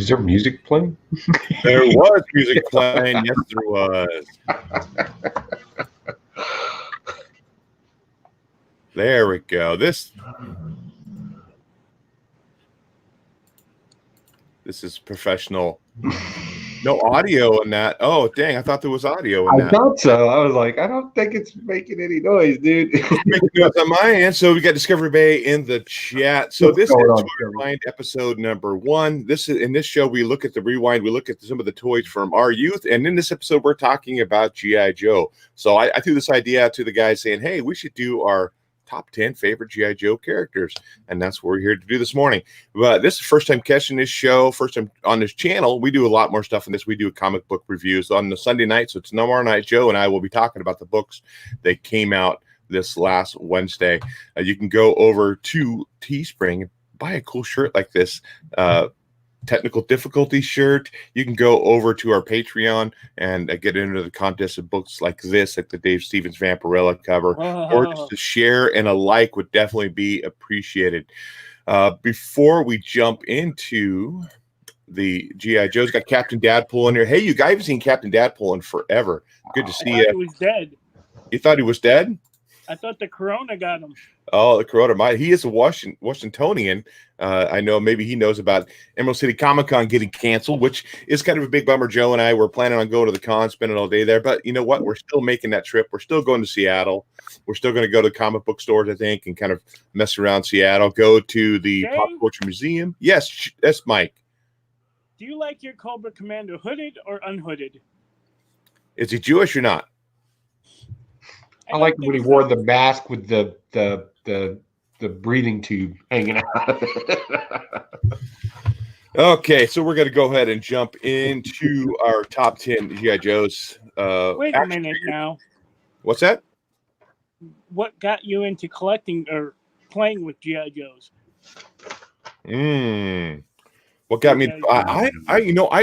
Is there music playing? There was music playing. Yes, there was. There we go. This is professional. No audio in that. Oh, dang. I thought there was audio in that. I thought so. I was like, I don't think it's making any noise, dude. Making noise on my end. So we got Discovery Bay in the chat. So this is Toy Rewind episode number 1. In this show, we look at the rewind. We look at some of the toys from our youth. And in this episode, we're talking about G.I. Joe. So I threw this idea out to the guys saying, hey, we should do our top 10 favorite G.I. Joe characters. And that's what we're here to do this morning. But this is the first time catching this show, first time on this channel. We do a lot more stuff in this. We do comic book reviews on the Sunday night. So it's tomorrow night. Joe and I will be talking about the books that came out this last Wednesday. You can go over to Teespring and buy a cool shirt like this. Technical difficulty shirt. You can go over to our Patreon and get into the contest of books like this, like the Dave Stevens Vampirella cover, or just a share and a like would definitely be appreciated. Before we jump into the G.I. Joe's, got Captain Dadpool in here. Hey, you guys haven't seen Captain Dadpool in forever. Good to see you. He was dead. You thought he was dead? I thought the corona got him. Oh, the corona. He is a Washingtonian. I know maybe he knows about Emerald City Comic Con getting canceled, which is kind of a big bummer. Joe and I were planning on going to the con, spending all day there. But you know what? We're still making that trip. We're still going to Seattle. We're still going to go to comic book stores, I think, and kind of mess around Seattle. Go to the Pop Culture Museum. Yes, that's Mike. Do you like your Cobra Commander hooded or unhooded? Is he Jewish or not? I like when he wore the mask with the breathing tube hanging out. Okay, so we're going to go ahead and jump into our top 10 G.I. Joes. Wait a minute now. What's that? What got you into collecting or playing with G.I. Joes? What got me? I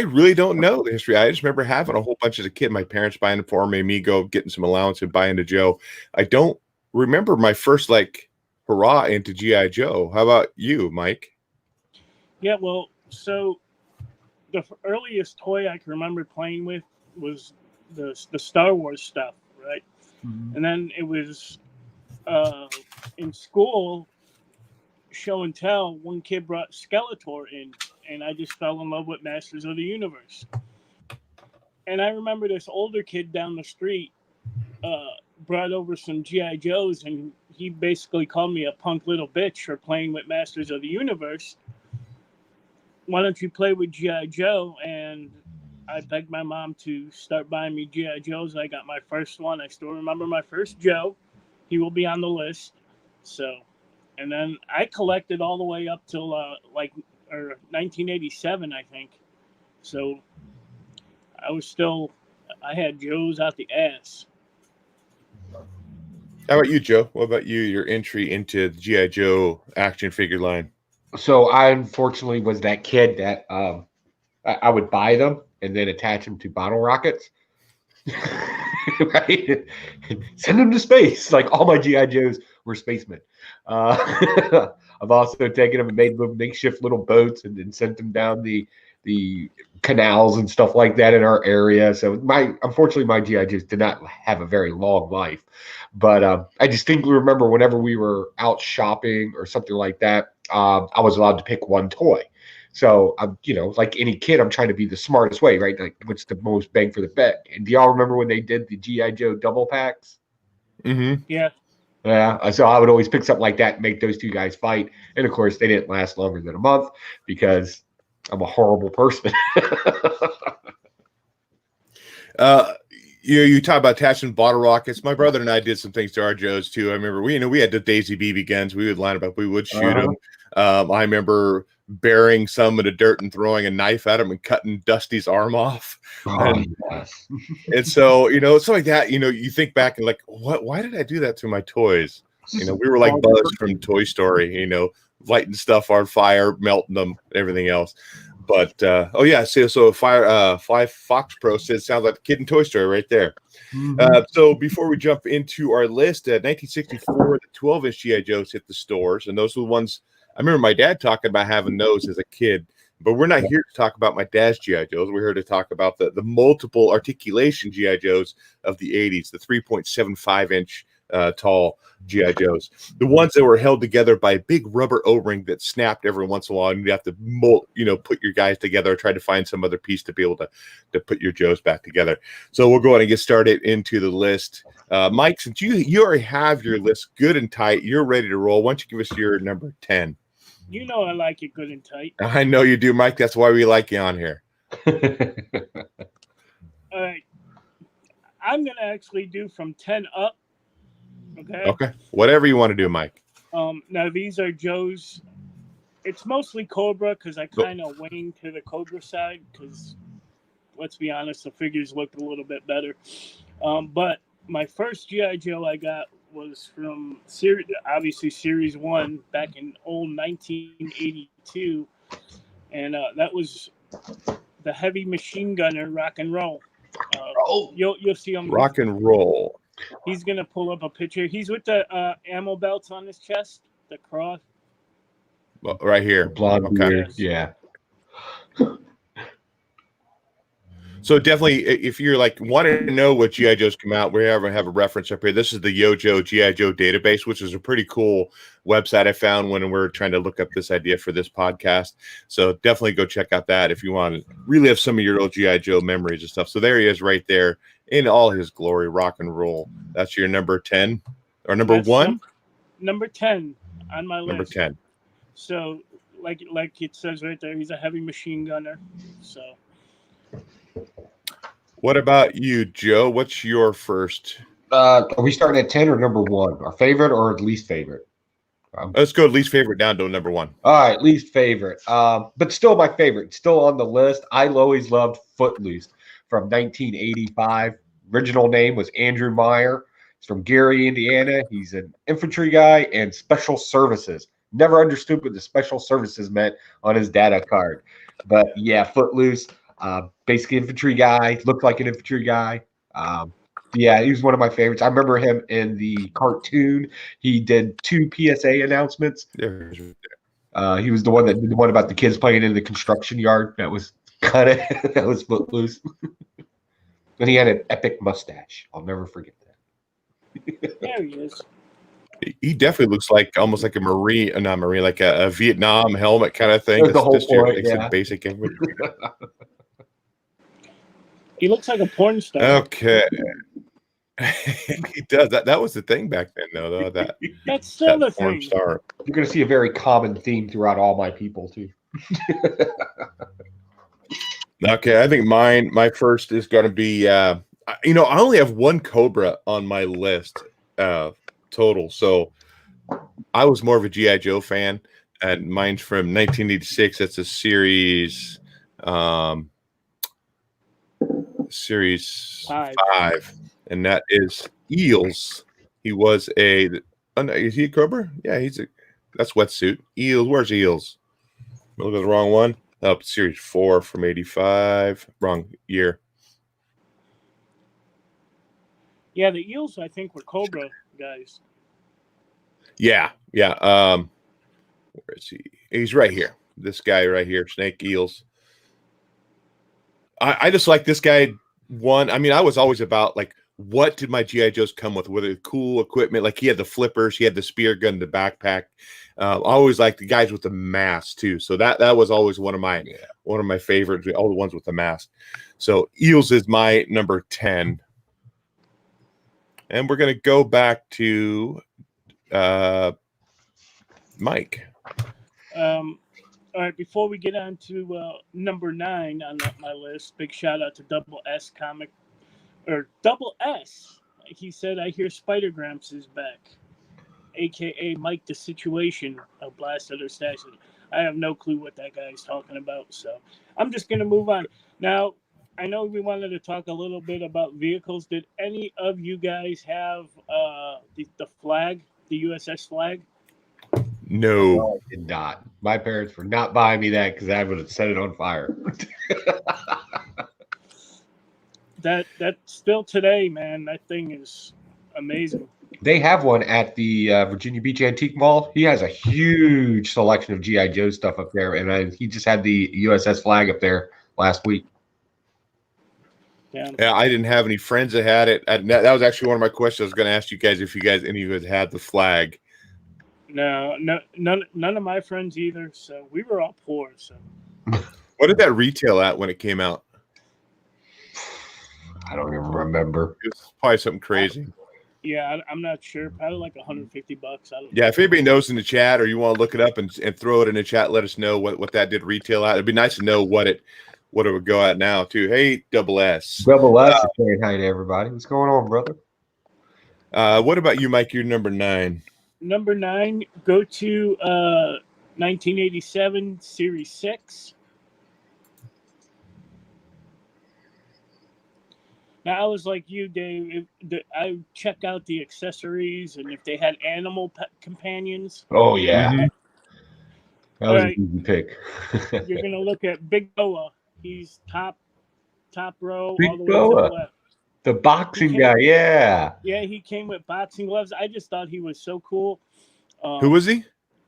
really don't know the history. I just remember having a whole bunch as a kid. My parents buying it for me go getting some allowance and buying to Joe. I don't remember my first hurrah into G.I. Joe. How about you, Mike? Yeah, well, so the earliest toy I can remember playing with was the Star Wars stuff, right? Mm-hmm. And then it was in school, show and tell, one kid brought Skeletor in, and I just fell in love with Masters of the Universe. And I remember this older kid down the street brought over some G.I. Joes, and he basically called me a punk little bitch for playing with Masters of the Universe. Why don't you play with G.I. Joe? And I begged my mom to start buying me G.I. Joes. I got my first one. I still remember my first Joe. He will be on the list. So, and then I collected all the way up till 1987, I think. So I had Joes out the ass. How about you, Joe? What about you, your entry into the G.I. Joe action figure line? So I unfortunately was that kid that I would buy them and then attach them to bottle rockets. Right? Send them to space. Like all my G.I. Joes were spacemen. I've also taken them and made them makeshift little boats and then sent them down the canals and stuff like that in our area. So unfortunately my G.I. Joes did not have a very long life. But I distinctly remember whenever we were out shopping or something like that, I was allowed to pick one toy. So I'm, like any kid, I'm trying to be the smartest way, right? Like what's the most bang for the buck? And do y'all remember when they did the G.I. Joe double packs? Mm-hmm. Yeah. Yeah. So I would always pick something like that and make those two guys fight. And of course, they didn't last longer than a month because I'm a horrible person. You talk about attaching bottle rockets. My brother and I did some things to our Joes too. I remember we had the Daisy BB guns. We would line them up. We would shoot them. I remember burying some in the dirt and throwing a knife at him and cutting Dusty's arm off. And so, something like that, you think back and like, why did I do that to my toys? We were like Buzz from Toy Story, lighting stuff on fire, melting them, everything else. But so Fly Fox Pro says sounds like the kid in Toy Story right there. Mm-hmm. So before we jump into our list, 1964, the 12-inch G.I. Joes hit the stores, and those were the ones I remember my dad talking about having those as a kid. But we're not here to talk about my dad's G.I. Joes. We're here to talk about the multiple articulation G.I. Joes of the 80s, the 3.75-inch tall G.I. Joes, the ones that were held together by a big rubber O-ring that snapped every once in a while, and you have to put your guys together or try to find some other piece to be able to put your Joes back together. So we'll go ahead and get started into the list. Mike, since you already have your list good and tight, you're ready to roll. Why don't you give us your number 10? You know I like it good and tight. I know you do, Mike. That's why we like you on here. All right. I'm going to actually do from 10 up. Okay. Whatever you want to do, Mike. Now, these are Joe's. It's mostly Cobra because I kind of lean to the Cobra side because, let's be honest, the figures look a little bit better. But my first G.I. Joe I got was from Series 1 back in old 1982. And that was the Heavy Machine Gunner Rock and Roll. You'll see him. Rock and Roll. He's going to pull up a picture. He's with the ammo belts on his chest, the cross. Right here. Blonde beard. Yeah. So definitely, if you're like wanting to know what G.I. Joes come out, we have a reference up here. This is the Yojo G.I. Joe database, which is a pretty cool website I found when we were trying to look up this idea for this podcast. So definitely go check out that if you want to really have some of your old G.I. Joe memories and stuff. So there he is right there in all his glory, Rock and Roll. That's your number 10 or number 1? Number 10 on my list. Number 10. So like it says right there, he's a heavy machine gunner. So. What about you, Joe? What's your first? Are we starting at 10 or number 1? Our favorite or least favorite? Let's go least favorite down to number 1. All right, least favorite. But still my favorite. Still on the list. I always loved Footloose from 1985. Original name was Andrew Meyer. He's from Gary, Indiana. He's an infantry guy and special services. Never understood what the special services meant on his data card. But yeah, Footloose. Basically infantry guy, looked like an infantry guy. Yeah, he was one of my favorites. I remember him in the cartoon. He did 2 PSA announcements. He was the one about the kids playing in the construction yard. That was that was Footloose. And he had an epic mustache. I'll never forget that. There he is. He definitely looks like almost like like a Vietnam helmet kind of thing. That's the whole point, some basic imagery. He looks like a porn star. Okay. He does. That was the thing back then, though. That's still the porn thing. Star. You're going to see a very common theme throughout all my people, too. Okay, I think my first is going to be, I only have 1 Cobra on my list total. So I was more of a G.I. Joe fan, and mine's from 1986. That's a series... Series 5, and that is Eels. He was is he a Cobra? Yeah, that's Wetsuit. Eels, where's Eels? Look at the wrong one. Oh, Series 4 from 85. Wrong year. Yeah, the Eels, I think, were Cobra guys. Yeah. Where is he? He's right here. This guy right here, Snake Eels. I just like this guy. I was always about like, what did my G.I. Joes come with? Whether cool equipment, like he had the flippers, he had the spear gun, the backpack. I always liked the guys with the mask too. So that was always one of my favorites. All the ones with the mask. So Eels is my number 10, and we're gonna go back to Mike. All right, before we get on to number 9 on my list, big shout out to Double S Comic, or Double S. He said, I hear Spider Gramps is back, a.k.a. Mike the Situation of Blast Other Stashes. I have no clue what that guy's talking about, so I'm just going to move on. Now, I know we wanted to talk a little bit about vehicles. Did any of you guys have the flag, the USS flag? No, I did not. My parents were not buying me that because I would have set it on fire. that still today, man, that thing is amazing. They have one at the Virginia Beach Antique Mall. He has a huge selection of GI Joe stuff up there, and he just had the USS Flag up there last week. Yeah. Yeah, I didn't have any friends that had it. That was actually one of my questions. I was going to ask you guys if any of you had the flag. No, none of my friends either. So we were all poor. So what did that retail at when it came out? I don't even remember. It was probably something crazy. Yeah, I'm not sure. Probably like $150. I don't know. Yeah, if anybody knows in the chat or you want to look it up and throw it in the chat, let us know what that did retail at. It'd be nice to know what it would go at now too. Hey, Double S. Double S is saying hi to everybody. What's going on, brother? What about you, Mike? You're number 9. Number 9, go to 1987 Series 6. Now, I was like you, Dave. I check out the accessories and if they had animal companions. Oh, yeah. Mm-hmm. That was an easy pick. You're going to look at Big Boa. He's top row Big all the way Boa. to the left. The boxing guy, yeah. Yeah, he came with boxing gloves. I just thought he was so cool. Who was he?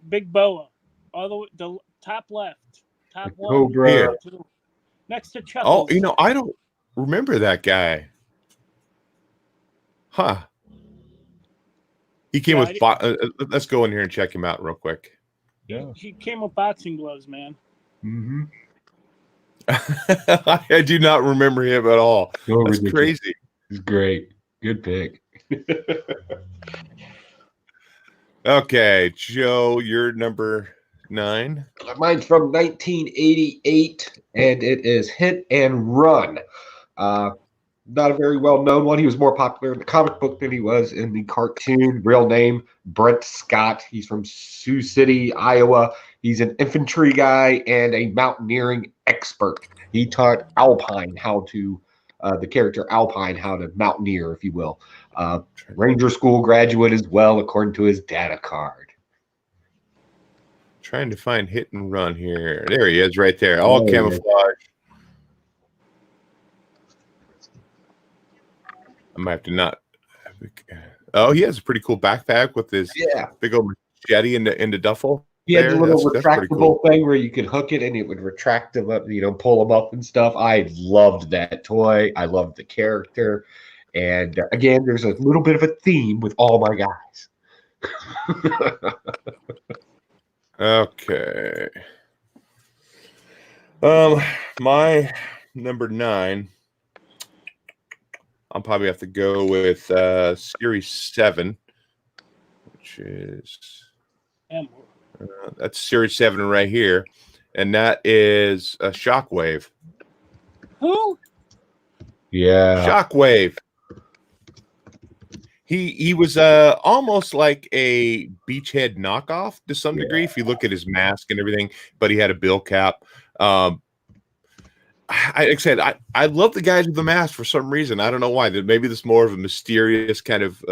Big Boa. All the way, the top left. Top one. Cobra. Next to Chuckles. Oh, I don't remember that guy. Huh. He came with let's go in here and check him out real quick. Yeah. He came with boxing gloves, man. Mm-hmm. I do not remember him at all. So That's ridiculous. crazy. He's great. Good pick. Okay, Joe, you're number 9. Mine's from 1988, and it is Hit and Run. Not a very well-known one. He was more popular in the comic book than he was in the cartoon. Real name, Brent Scott. He's from Sioux City, Iowa. He's an infantry guy and a mountaineering expert. He taught Alpine the character Alpine how to mountaineer, if you will. Ranger school graduate as well, according to his data card. Trying to find Hit and Run here. There he is right there. All camouflage. I might have to not. Oh, he has a pretty cool backpack with his big old machete in the duffel. He had a little retractable thing where you could hook it and it would retract them up, pull them up and stuff. I loved that toy. I loved the character. And again, there's a little bit of a theme with all my guys. Okay. My number 9. I'll probably have to go with Series 7, which is that's Series 7 right here, and that is a Shockwave. Who? Yeah, Shockwave. He was almost like a Beachhead knockoff to some degree if you look at his mask and everything, but he had a bill cap. Like I said, I love the guys with the mask for some reason. I don't know why. Maybe there's more of a mysterious kind of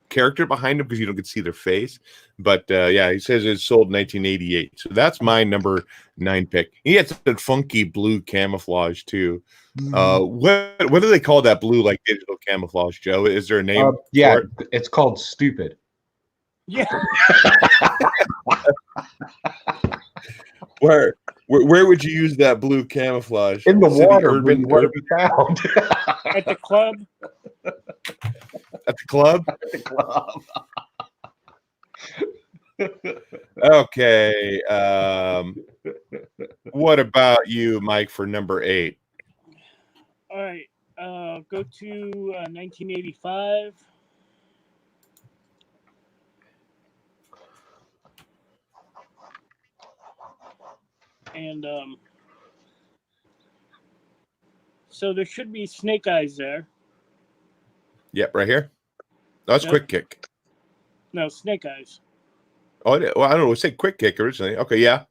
character behind them because you don't get to see their face. But he says it's sold in 1988. So that's my number 9 pick. He had some funky blue camouflage too. What do they call that blue like digital camouflage, Joe? Is there a name? Yeah, it's called Stupid. Yeah. Where would you use that blue camouflage? In the water, urban found. At the club. At the club? At the club. Okay. What about you, Mike, for number 8? All right. Go to 1985. And so there should be Snake Eyes there. Yep, right here. That's Quick Kick. No, Snake Eyes. Oh, well, I don't know. It said Quick Kick originally. Okay, yeah.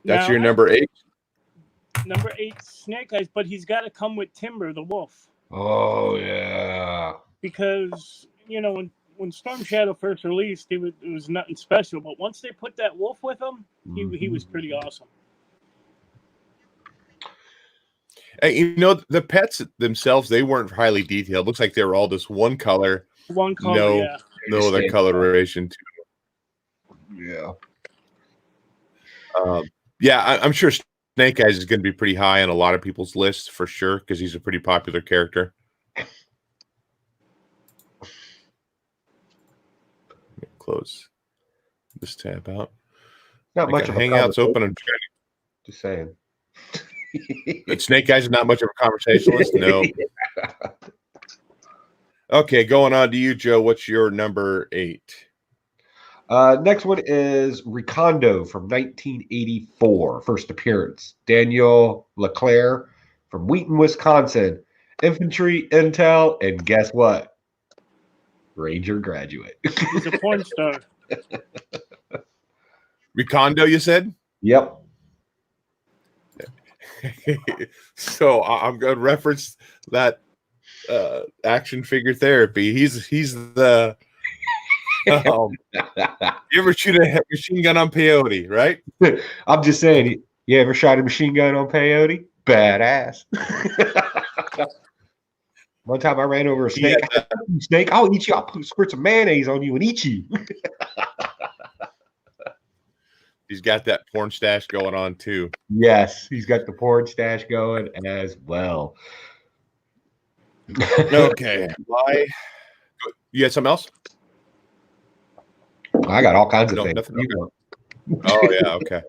That's Now, your number 8. Number 8, Snake Eyes, but he's got to come with Timber the Wolf. Oh yeah. Because when Storm Shadow first released, it was nothing special. But once they put that wolf with him, he was pretty awesome. Hey, you know, the pets themselves, they weren't highly detailed. Looks like they were all just one color. One color, No, yeah. no other coloration. Yeah. Yeah, I'm sure Snake Eyes is going to be pretty high on a lot of people's lists for sure because he's a pretty popular character. Close this tab out. Not much of a Hangouts conversation. open. I'm Just saying. But Snake Eyes is not much of a conversationalist. No. Okay, going on to you, Joe. What's your number 8? Next one is Recondo from 1984, first appearance. Daniel LeClaire from Wheaton, Wisconsin. Infantry, intel, and guess what? Ranger graduate. He's a porn star. Recondo, you said? Yep. So I'm going to reference that action figure therapy. He's the you ever shoot a machine gun on peyote, right? I'm just saying, you ever shot a machine gun on peyote? Badass. One time I ran over a snake. Snake, I'll eat you. I'll squirt some mayonnaise on you and eat you. He's got that porn stash going on too. Yes, he's got the porn stash going as well. Okay. You had something else? I got all kinds of No, things. nothing. Oh yeah, okay.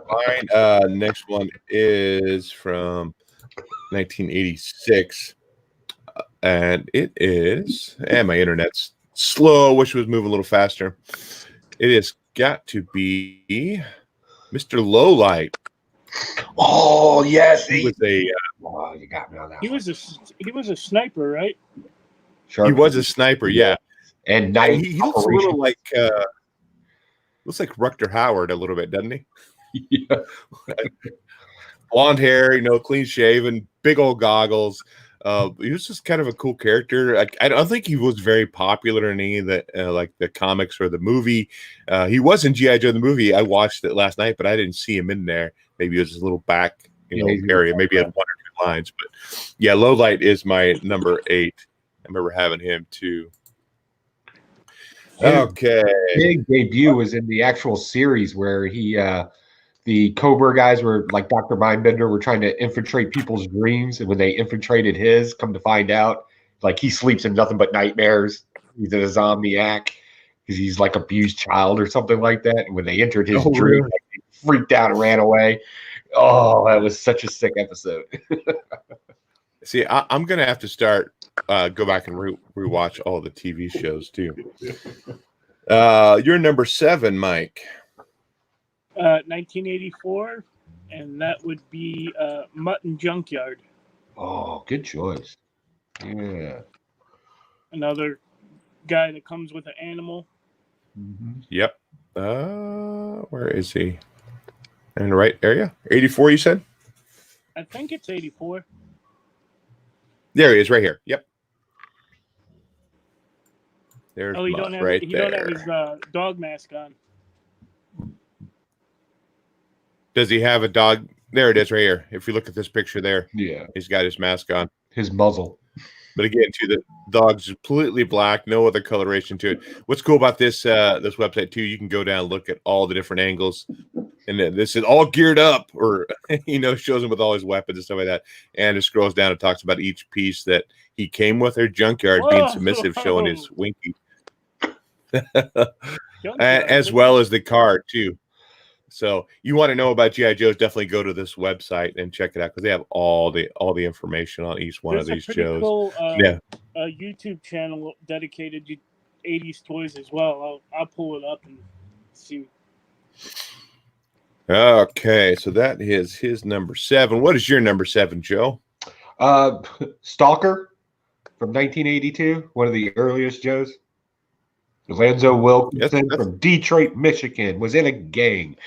Mine, next one is from 1986. And it is, and my internet's slow. Wish it was moving a little faster. It has got to be Mr. Lowlight. Oh yes, He was a oh, you got me on that. He was a sniper, right? he was a sniper, yeah. And night He looks a little like looks like Rutger Howard a little bit, doesn't he? Yeah. Blonde hair, clean shaven, big old goggles. He was just kind of a cool character. I don't think he was very popular in any of the like the comics or the movie. He was in G.I. Joe the movie. I watched it last night, but I didn't see him in there. Maybe it was his little back area. Maybe he had 1 or 2 lines. But yeah, Lowlight is my number 8. I remember having him too. Okay. Big debut was in the actual series where he the Cobra guys were like Dr. Mindbender were trying to infiltrate people's dreams, and when they infiltrated his, come to find out, like he sleeps in nothing but nightmares. He's a zombiac because he's like abused child or something like that. And when they entered his dream, like, he freaked out and ran away. Oh, that was such a sick episode. See, I'm gonna have to start go back and rewatch all the TV shows too. You're number 7, Mike. 1984, and that would be Mutton Junkyard. Oh, good choice. Yeah. Another guy that comes with an animal. Mm-hmm. Yep. Where is he? In the right area? 84, you said? I think it's 84. There he is, right here. Yep. There's he Mutt don't have right he there. don't have his dog mask on. Does he have a dog? There it is right here. If you look at this picture there, Yeah. he's got his mask on. His muzzle. But again, too, the dog's completely black, no other coloration to it. What's cool about this this website too, you can go down and look at all the different angles, and this is all geared up, or shows him with all his weapons and stuff like that. And it scrolls down and talks about each piece that he came with, or Junkyard being submissive, showing his winky, as well as the card too. So you want to know about G.I. Joe's, definitely go to this website and check it out because they have all the information on each one of these shows. Cool, a YouTube channel dedicated to 80s toys as well. I'll pull it up and see. Okay, so that is his number 7. What is your number 7, Joe? Stalker from 1982, one of the earliest Joes. Lanzo Wilkinson from Detroit, Michigan, was in a gang,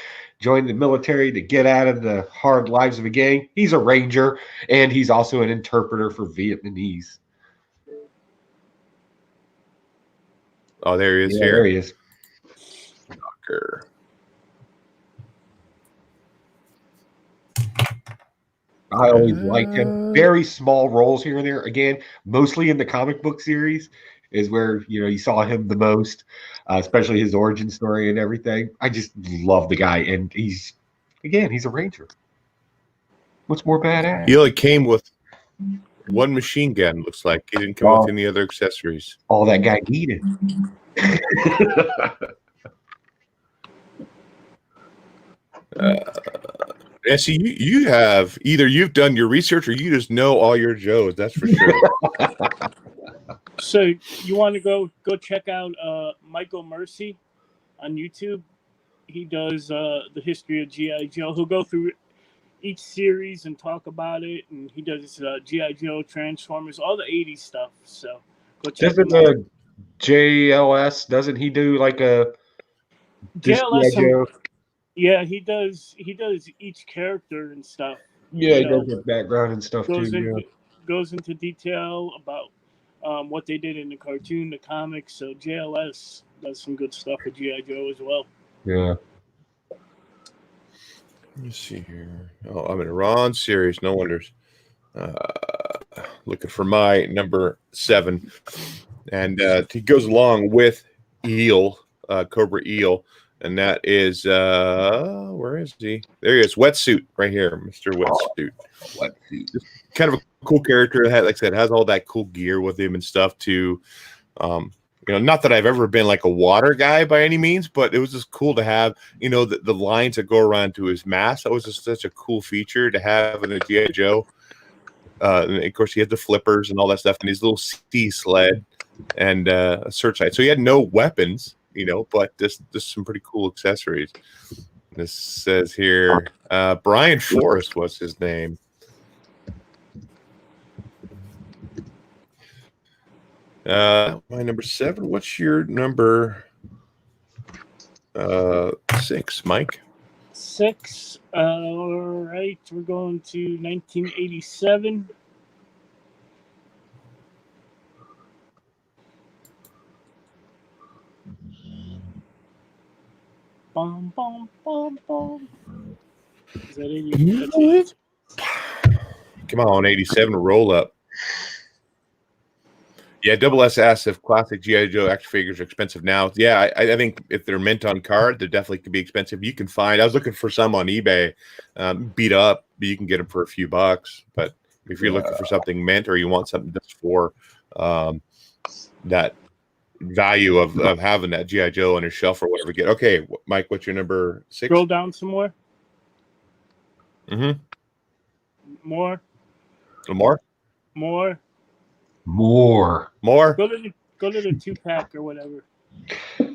joined the military to get out of the hard lives of a gang. He's a ranger, and he's also an interpreter for Vietnamese. Oh, there he is. Yeah, there he is. Stalker. I always liked him. Very small roles here and there. Again, mostly in the comic book series is where you saw him the most, especially his origin story and everything. I just love the guy, and he's a Ranger. What's more badass? He only came with one machine gun. Looks like he didn't come with any other accessories. All that guy needed. Yeah, see, you have either you've done your research or you just know all your Joes. That's for sure. So you want to go check out Michael Mercy on YouTube? He does the history of G.I. Joe. He'll go through each series and talk about it, and he does G.I. Joe, Transformers, all the 80s stuff. So go check him out. JLS, doesn't he do like a JLS? Yeah, he does each character and stuff. Yeah, he does his background and stuff Goes into detail about what they did in the cartoon, the comics. So JLS does some good stuff with G.I. Joe as well. Yeah. Let me see here. Oh, I'm in a wrong series. No wonders. Looking for my number 7. And he goes along with Eel, Cobra Eel. And that is, where is he? There he is. Wetsuit right here, Mr. Wetsuit. Wetsuit. Kind of a cool character. Like I said, has all that cool gear with him and stuff too. Not that I've ever been like a water guy by any means, but it was just cool to have, the lines that go around to his mask. That was just such a cool feature to have in a G.I. Joe. And of course, he had the flippers and all that stuff, and his little sea sled and a searchlight. So he had no weapons, but just some pretty cool accessories. This says here, Brian Forrest was his name. My number 7. What's your number 6, Mike? 6. All right, we're going to 1987. Bum, bum, bum, bum. Is that 80? Come on, 87, roll up. Yeah, Double S asks if classic G.I. Joe action figures are expensive now. Yeah, I think if they're mint on card, they definitely could be expensive. You can find, I was looking for some on eBay, beat up, but you can get them for a few bucks. But if you're looking for something mint or you want something just for that value of having that G.I. Joe on your shelf or whatever, get. Okay, Mike, what's your number 6? Scroll down some more. Mm-hmm. More. Go to the 2-pack or whatever. I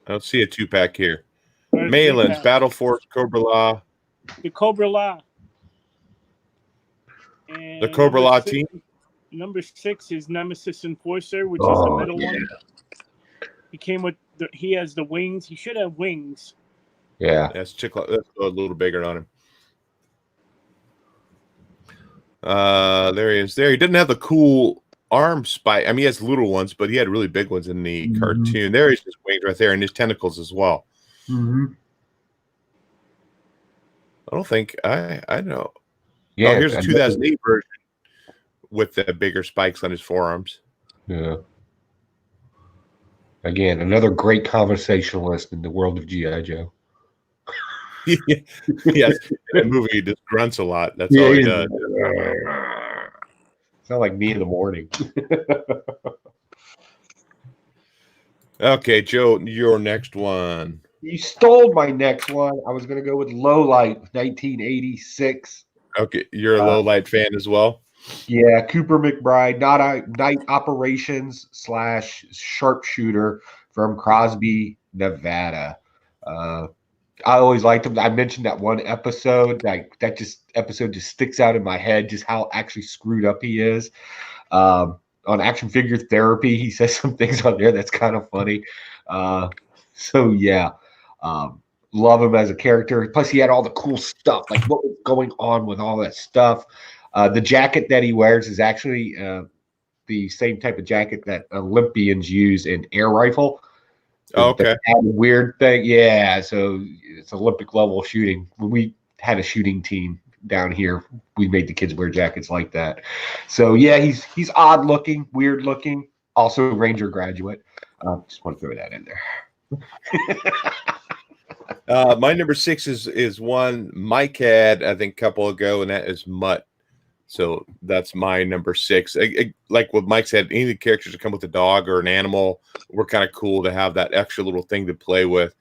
don't see a 2-pack here. Maylands, Battle Force, Cobra Law. The Cobra Law. And the Cobra Law team. Number 6 is Nemesis Enforcer, which is the middle one. He came with he has the wings. He should have wings. Yeah. That's a little bigger on him. There he is. There, he didn't have the cool arm spike. I mean, he has little ones, but he had really big ones in the cartoon. There he's his wings right there, and his tentacles as well. Mm-hmm. I don't think I know. Yeah, oh, here's a 2008 version with the bigger spikes on his forearms. Yeah. Again, another great conversationalist in the world of G.I. Joe. Yes, that movie he just grunts a lot. That's all he does. Sound like me in the morning. Okay, Joe, your next one. You stole my next one. I was going to go with Low Light, 1986. Okay, you're a Low Light fan as well? Yeah, Cooper McBride, night operations / sharpshooter from Crosby, Nevada. I always liked him. I mentioned that one episode. That episode just sticks out in my head, just how actually screwed up he is. On Action Figure Therapy, he says some things on there that's kind of funny. So yeah, love him as a character. Plus, he had all the cool stuff, like what was going on with all that stuff. The jacket that he wears is actually the same type of jacket that Olympians use in air rifle. Oh, okay. Weird thing. Yeah. So it's Olympic level shooting. When we had a shooting team down here. We made the kids wear jackets like that. So yeah, he's odd looking, weird looking. Also Ranger graduate. Just want to throw that in there. My number 6 is one Mike had, I think, a couple ago, and that is Mutt. So that's my number 6. Like what Mike said, any of the characters that come with a dog or an animal, we're kind of cool to have that extra little thing to play with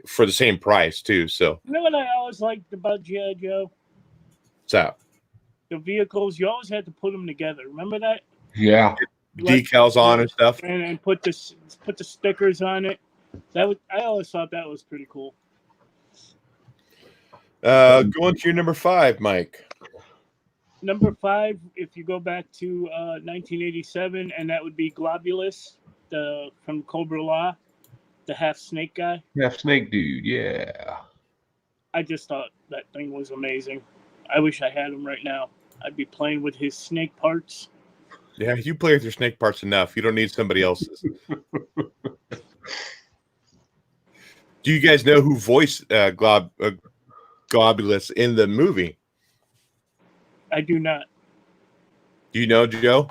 for the same price too. So You know what I always liked about G.I. Joe? so The vehicles, you always had to put them together. Remember that? Yeah. decals on and stuff. And put the stickers on it. I always thought that was pretty cool. Going to your number 5, Mike. Number 5, if you go back to 1987, and that would be Globulus, from Cobra Law, the half snake guy. Half snake dude, yeah. I just thought that thing was amazing. I wish I had him right now. I'd be playing with his snake parts. Yeah, you play with your snake parts enough. You don't need somebody else's. Do you guys know who voiced Globulus in the movie? I do not. Do you know, Joe?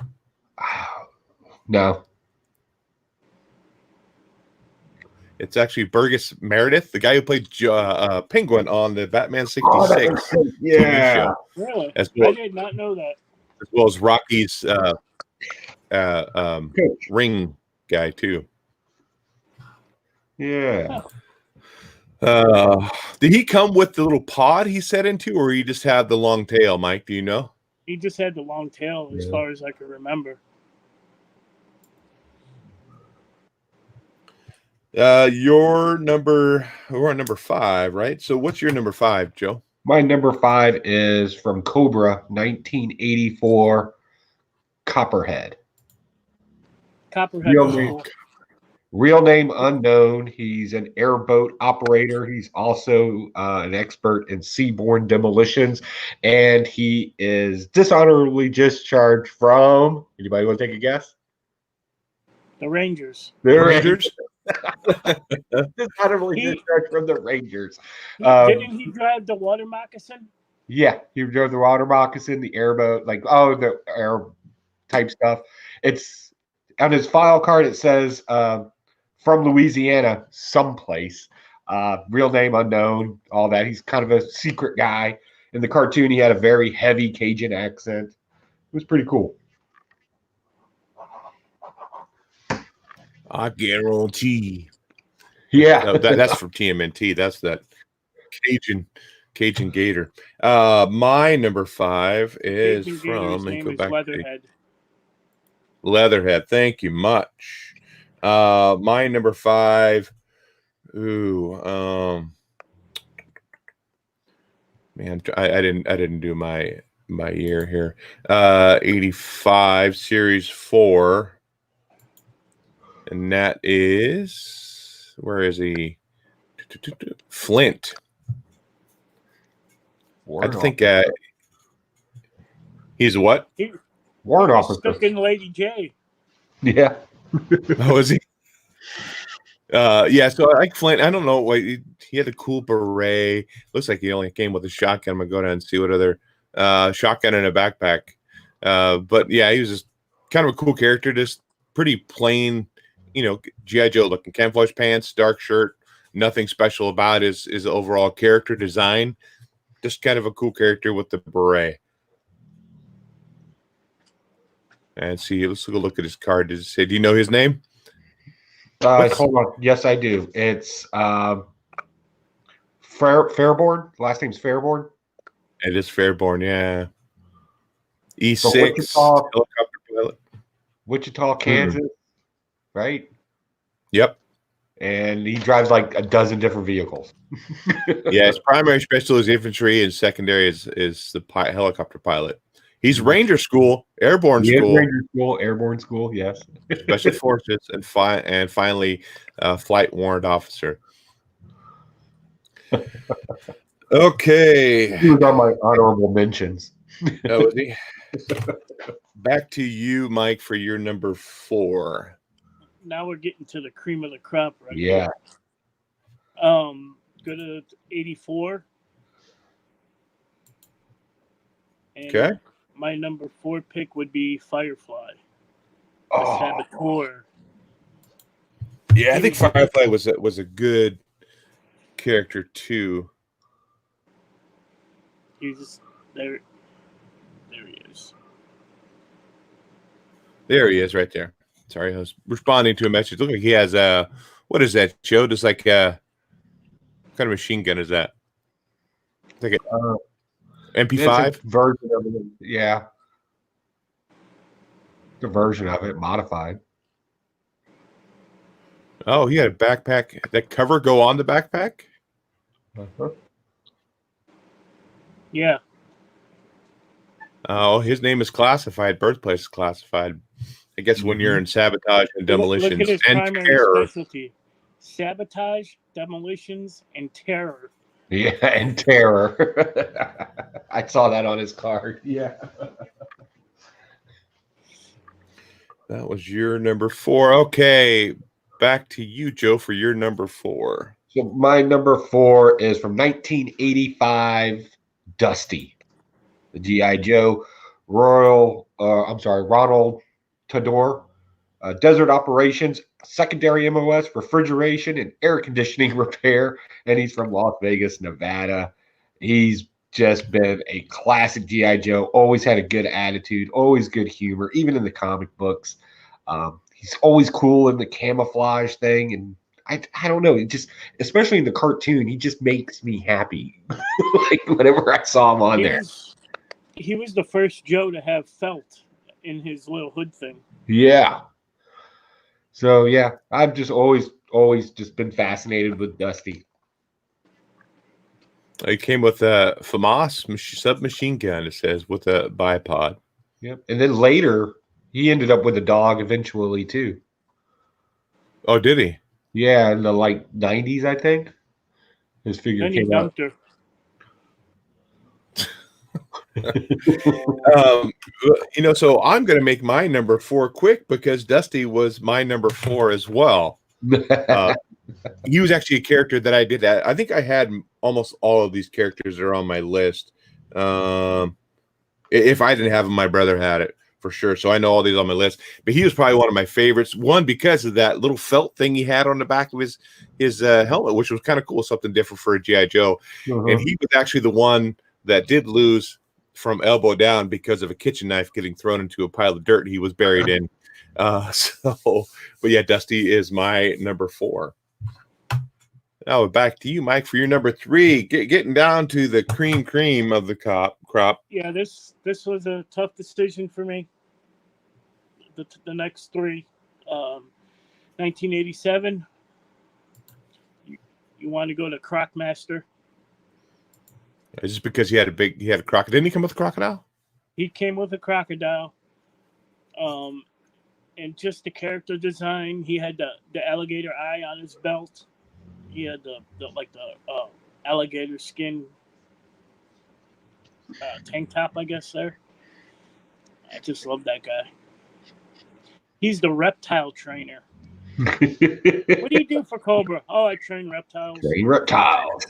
No. It's actually Burgess Meredith, the guy who played Penguin on the Batman 66 yeah. show. Really? As well, I did not know that. as well as Rocky's ring guy, too. Yeah. Did he come with the little pod he set into, or he just had the long tail, Mike? Do you know? He just had the long tail as far as I can remember. We're on number 5, right? So what's your number 5, Joe? My number 5 is from Cobra, 1984, Copperhead. Copperhead was cool. Real name unknown. He's an airboat operator. He's also an expert in seaborne demolitions, and he is dishonorably discharged from. Anybody want to take a guess? The Rangers. The Rangers. Dishonorably discharged from the Rangers. Didn't he drive the water moccasin? Yeah, he drove the water moccasin, the airboat, the air type stuff. It's on his file card. It says from Louisiana, someplace. Real name unknown. All that. He's kind of a secret guy. In the cartoon, he had a very heavy Cajun accent. It was pretty cool. I guarantee. Yeah, No, that's from TMNT. That's that Cajun Gator. My number 5 is Cajun from. Gator's name is Leatherhead. Leatherhead. Thank you much. My number 5. Man, I didn't do my year here. 85 series 4. And that is, where is he? Flint. I think he's what? Warrant He's officer. stuck in Lady J. Yeah. Oh, is he? Yeah, so I like Flint. I don't know what he had a cool beret. Looks like he only came with a shotgun. I'm gonna go down and see what other shotgun and a backpack. But yeah, he was just kind of a cool character, just pretty plain, G.I. Joe looking. Camouflage pants, dark shirt, nothing special about his overall character design. Just kind of a cool character with the beret. And see, let's go look at his card. Does it say, do you know his name? Hold on. Yes, I do. It's Fairborn. Last name's Fairborn. It is Fairborn, yeah. E6 So helicopter pilot. Wichita, Kansas, right? Yep. And he drives like a dozen different vehicles. Yeah, his primary special is infantry, and secondary is the helicopter pilot. He's Ranger School, Airborne School, Ranger School, Airborne School, yes. Special Forces, and finally, Flight Warrant Officer. Okay. He was on my honorable mentions. Oh, was he? Back to you, Mike, for your number 4. Now we're getting to the cream of the crop, right? Yeah. Go to 84. And Okay. my number 4 pick would be Firefly, the Oh, Saboteur. Yeah, I think Firefly was a good character too. He's there. There he is. There he is, right there. Sorry, I was responding to a message. Look like he has what is that, Joe? Just like what kind of machine gun is that? Like a MP5 it's a version of it. Yeah, the version of it modified. Oh, he had a backpack. That cover go on the backpack? Uh-huh. Yeah. Oh, his name is classified. Birthplace is classified. I guess when you're in sabotage and demolitions Look at his and primary terror. specialty: sabotage, demolitions, and terror. Yeah, and terror. I saw that on his card. Yeah. That was your number 4. Okay, back to you, Joe, for your number 4. So my number 4 is from 1985, Dusty, the GI Joe, Ronald Tador, Desert Operations, secondary MOS, refrigeration and air conditioning repair, and he's from Las Vegas, Nevada. He's just been a classic GI Joe. Always had a good attitude, always good humor, even in the comic books. He's always cool in the camouflage thing, and I don't know. It just, especially in the cartoon, he just makes me happy. Like whenever I saw him on there. He was the first Joe to have felt in his little hood thing. Yeah. So yeah, I've just always just been fascinated with Dusty. He came with a FAMAS submachine gun, it says, with a bipod. Yep. And then later, he ended up with a dog eventually too. Oh, did he? Yeah, in the like 90s, I think. His figure Then he came out. dumped her. So I'm going to make my number 4 quick because Dusty was my number 4 as well. He was actually a character that I did that. I think I had almost all of these characters that are on my list. If I didn't have them, my brother had it for sure. So I know all these on my list. But he was probably one of my favorites. One, because of that little felt thing he had on the back of his helmet, which was kind of cool, something different for a G.I. Joe. Uh-huh. And he was actually the one that did lose from elbow down because of a kitchen knife getting thrown into a pile of dirt he was buried in. But yeah, Dusty is my number 4. Now back to you, Mike, for your number 3. Getting down to the cream of the crop. Yeah, this was a tough decision for me. The next 3, 1987. You want to go to Crocmaster? Just because he had a crocodile. Didn't he come with a crocodile? He came with a crocodile. And just the character design. He had the alligator eye on his belt. He had the alligator skin tank top, I guess, there. I just love that guy. He's the reptile trainer. What do you do for Cobra? Oh, I train reptiles. Train reptiles.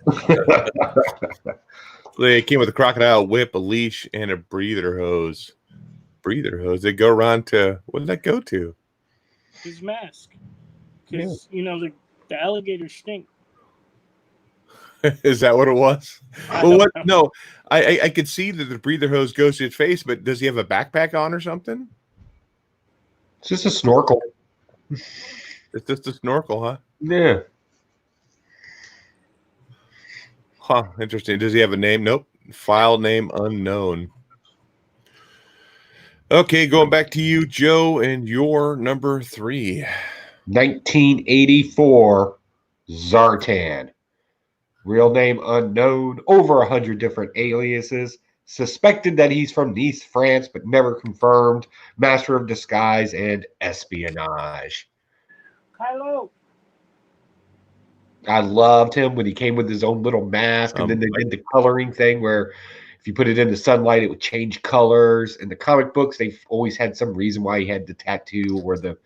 They came with a crocodile whip, a leash, and a breather hose. Breather hose. They go around to, what did that go to? His mask. Because, the alligators stink. Is that what it was? Well, what? No, I could see that the breather hose goes to his face, but does he have a backpack on or something? It's just a snorkel. It's just a snorkel, huh? Yeah. Huh. Interesting. Does he have a name? Nope. File name unknown. Okay, going back to you, Joe, and your number 3. 1984, Zartan. Real name unknown, over 100 different aliases. Suspected that he's from Nice, France, but never confirmed. Master of disguise and espionage. Kylo. I loved him when he came with his own little mask, and then they did the coloring thing where if you put it in the sunlight, it would change colors. In the comic books, they've always had some reason why he had the tattoo or the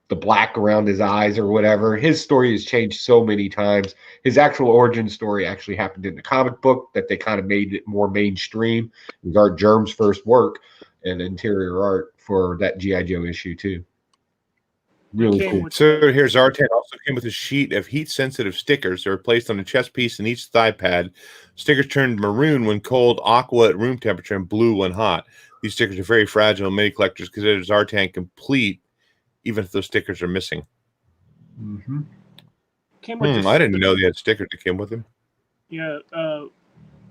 the black around his eyes or whatever. His story has changed so many times. His actual origin story actually happened in the comic book that they kind of made it more mainstream. It was Art Germ's first work and interior art for that G.I. Joe issue too. Really cool. So here's Zartan also came with a sheet of heat-sensitive stickers that were placed on a chest piece and each thigh pad. Stickers turned maroon when cold, aqua at room temperature, and blue when hot. These stickers are very fragile, and many collectors consider Zartan complete, even if those stickers are missing. Mm-hmm. I didn't know they had stickers that came with them. Yeah,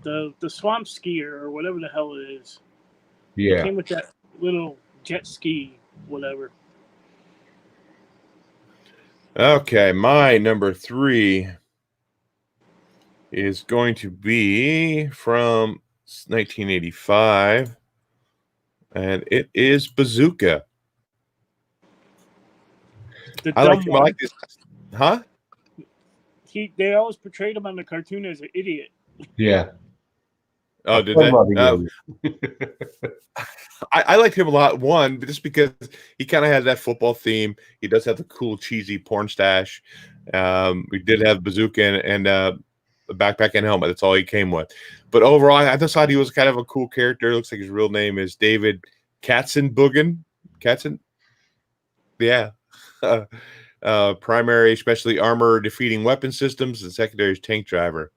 the swamp skier or whatever the hell it is. Yeah. It came with that little jet ski, whatever. Okay, my number 3 is going to be from 1985, and it is Bazooka. I like this. Huh? They always portrayed him on the cartoon as an idiot. Yeah. Oh, did they? I liked him a lot. One, just because he kind of has that football theme. He does have the cool, cheesy porn stash. We did have Bazooka and a backpack and helmet. That's all he came with. But overall, I just thought he was kind of a cool character. It looks like his real name is David Katzenbogen. Katzen? Yeah. Primary, especially armor defeating weapon systems, and secondary is tank driver.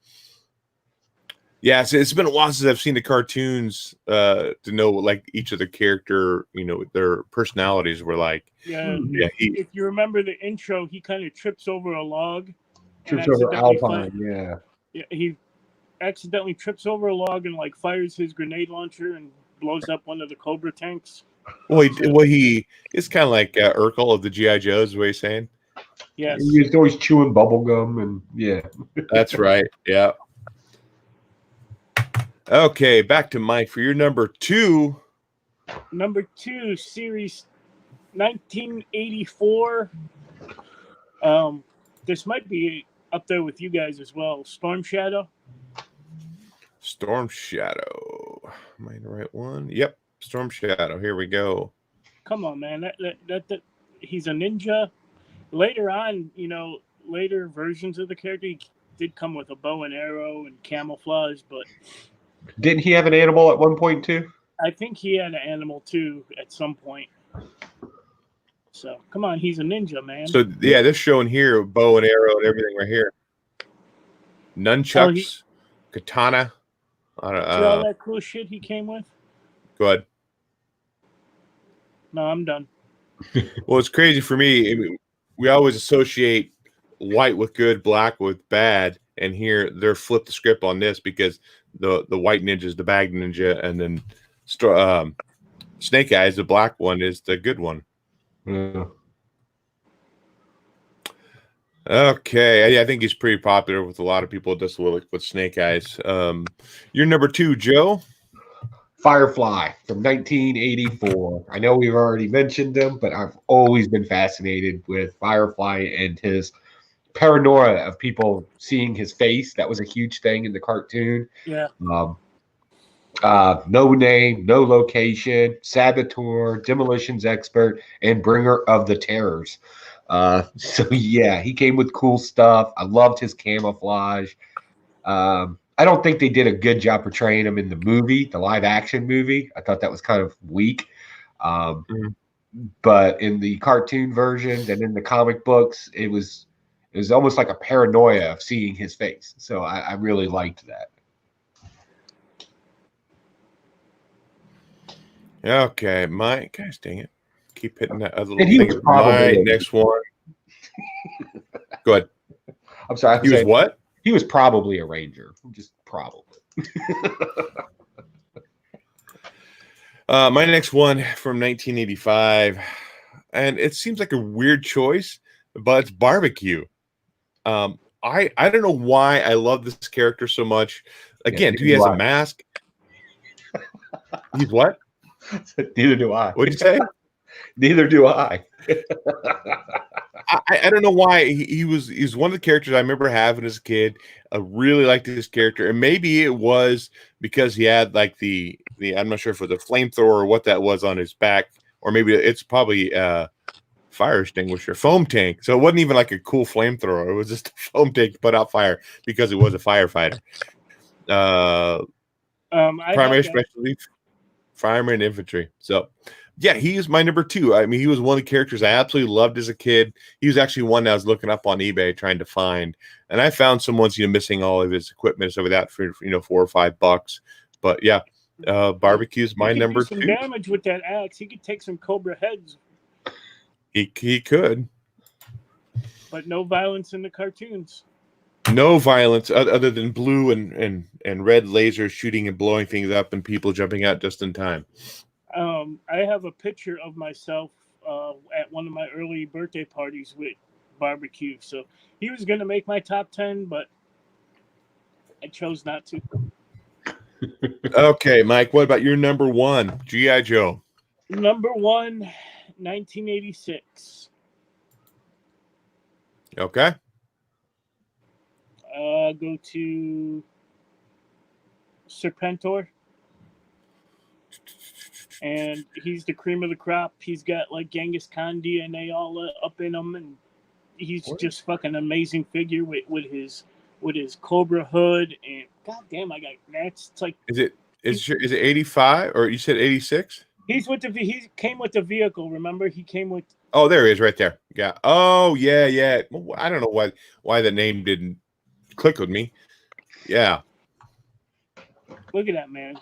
Yeah, so it's been a while since I've seen the cartoons to know what like each of the character, their personalities were like. Yeah, if you remember the intro, he kind of trips over a log. Trips over Alpine, yeah. He accidentally trips over a log and like fires his grenade launcher and blows up one of the Cobra tanks. Well, he is kind of like Urkel of the G.I. Joes, is what he's saying. Yes. He was always chewing bubble gum and yeah. That's right. Yeah. Okay, back to Mike for your number 2. Number 2, series 1984. This might be up there with you guys as well. Storm Shadow. Storm Shadow. Am I the right one? Yep. Storm Shadow. Here we go. Come on, man. That he's a ninja. Later on, later versions of the character, he did come with a bow and arrow and camouflage, but didn't he have an animal at one point too? I think he had an animal too at some point. So come on, he's a ninja, man. So yeah, this showing here, bow and arrow and everything right here. Nunchucks, katana. See all that cool shit he came with? Go ahead. No, I'm done. Well, it's crazy for me. We always associate white with good, black with bad, and here they're flipped the script on this because the white ninja is the bad ninja, and then Snake Eyes, the black one, is the good one. Yeah. Okay, I think he's pretty popular with a lot of people just with Snake Eyes. You're number 2, Joe. Firefly from 1984. I know we've already mentioned him, but I've always been fascinated with Firefly and his paranoia of people seeing his face. That was a huge thing in the cartoon. Yeah. No name, no location, saboteur, demolitions expert, and bringer of the terrors. So yeah, he came with cool stuff. I loved his camouflage. I don't think they did a good job portraying him in the movie, the live action movie. I thought that was kind of weak. But in the cartoon version and in the comic books, it was almost like a paranoia of seeing his face. So I really liked that. Okay, Mike. Gosh dang it. Keep hitting that other And he was probably next one. Go ahead. I'm sorry. He was what? He was probably a Ranger. Just probably. My next one from 1985. And it seems like a weird choice, but it's Barbecue. I don't know why I love this character so much. Again, he has a mask. He's what? Neither do I. What did you say? Neither do I. I don't know why he's one of the characters I remember having as a kid. I really liked this character, and maybe it was because he had like the I'm not sure if it was a flamethrower or what that was on his back, or maybe it's probably fire extinguisher, foam tank. So it wasn't even like a cool flamethrower. It was just a foam tank to put out fire because it was a firefighter. Primary specialty, fireman, infantry. So, yeah, he is my number 2. I mean, he was one of the characters I absolutely loved as a kid. He was actually one that I was looking up on eBay trying to find, and I found someone's missing all of his equipment so that for $4 or $5. But yeah, barbecue's my number 2. Some damage with that axe. He could take some cobra heads. He could, but no violence in the cartoons. No violence other than blue and red lasers shooting and blowing things up and people jumping out just in time. I have a picture of myself at one of my early birthday parties with barbecue. So he was going to make my top 10, but I chose not to. Okay, Mike, what about your number 1, G.I. Joe? Number 1, 1986. Okay. Go to Serpentor. And he's the cream of the crop. He's got like Genghis Khan DNA all up in him, and he's just fucking amazing figure with his Cobra hood. And goddamn, I got that's like. Is it 85 or you said 86? He came with the vehicle. Remember, he came with. Oh, there he is, right there. Yeah. Oh, yeah. I don't know why the name didn't click with me. Yeah. Look at that, man.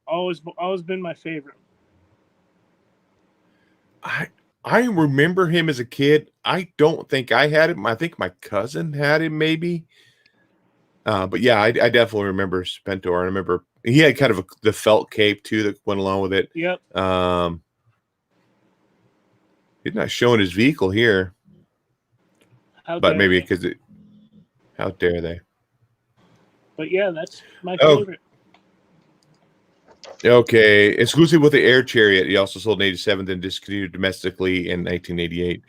Always been my favorite. I remember him as a kid. I don't think I had him. I think my cousin had him, maybe. But yeah, I definitely remember Serpentor. I remember he had kind of the felt cape too that went along with it. Yep. He's not showing his vehicle here, but maybe because how dare they? But yeah, that's my favorite. Okay, exclusive with the Air Chariot. He also sold in 87, then discontinued domestically in 1988.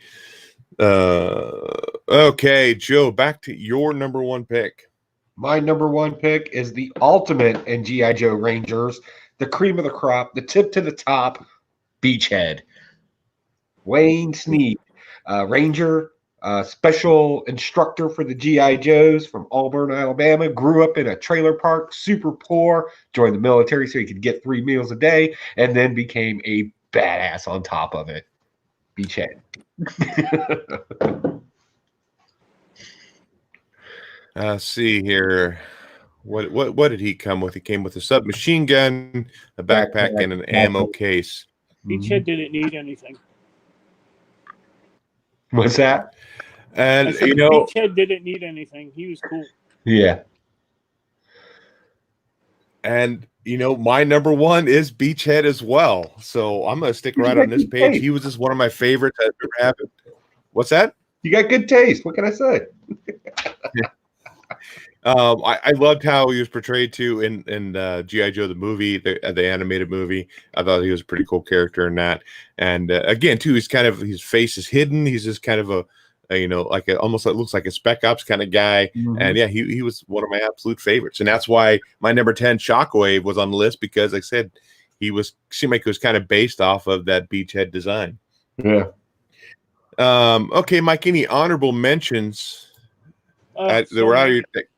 Okay, Joe, back to your number 1 pick. My number 1 pick is the ultimate in G.I. Joe Rangers, the cream of the crop, the tip to the top, Beachhead. Wayne Sneed, Ranger, special instructor for the G.I. Joes from Auburn, Alabama, grew up in a trailer park, super poor, joined the military so he could get 3 meals a day, and then became a badass on top of it. Beachhead. See here. What did he come with? He came with a submachine gun, a backpack, and an ammo case. Beachhead didn't need anything. What's that? And Beachhead didn't need anything. He was cool. Yeah. And my number 1 is Beachhead as well. So I'm gonna stick right on this page. He was just one of my favorites I've ever had. What's that? You got good taste. What can I say? I loved how he was portrayed too in G.I. Joe the movie, the animated movie. I thought he was a pretty cool character in that. And again, too, his face is hidden. He's just kind of almost looks like a Spec Ops kind of guy. Mm-hmm. And yeah, he was one of my absolute favorites. And that's why my number 10 Shockwave was on the list, because like I said, seemed like it was kind of based off of that Beachhead design. Yeah. Okay, Mike, any honorable mentions? That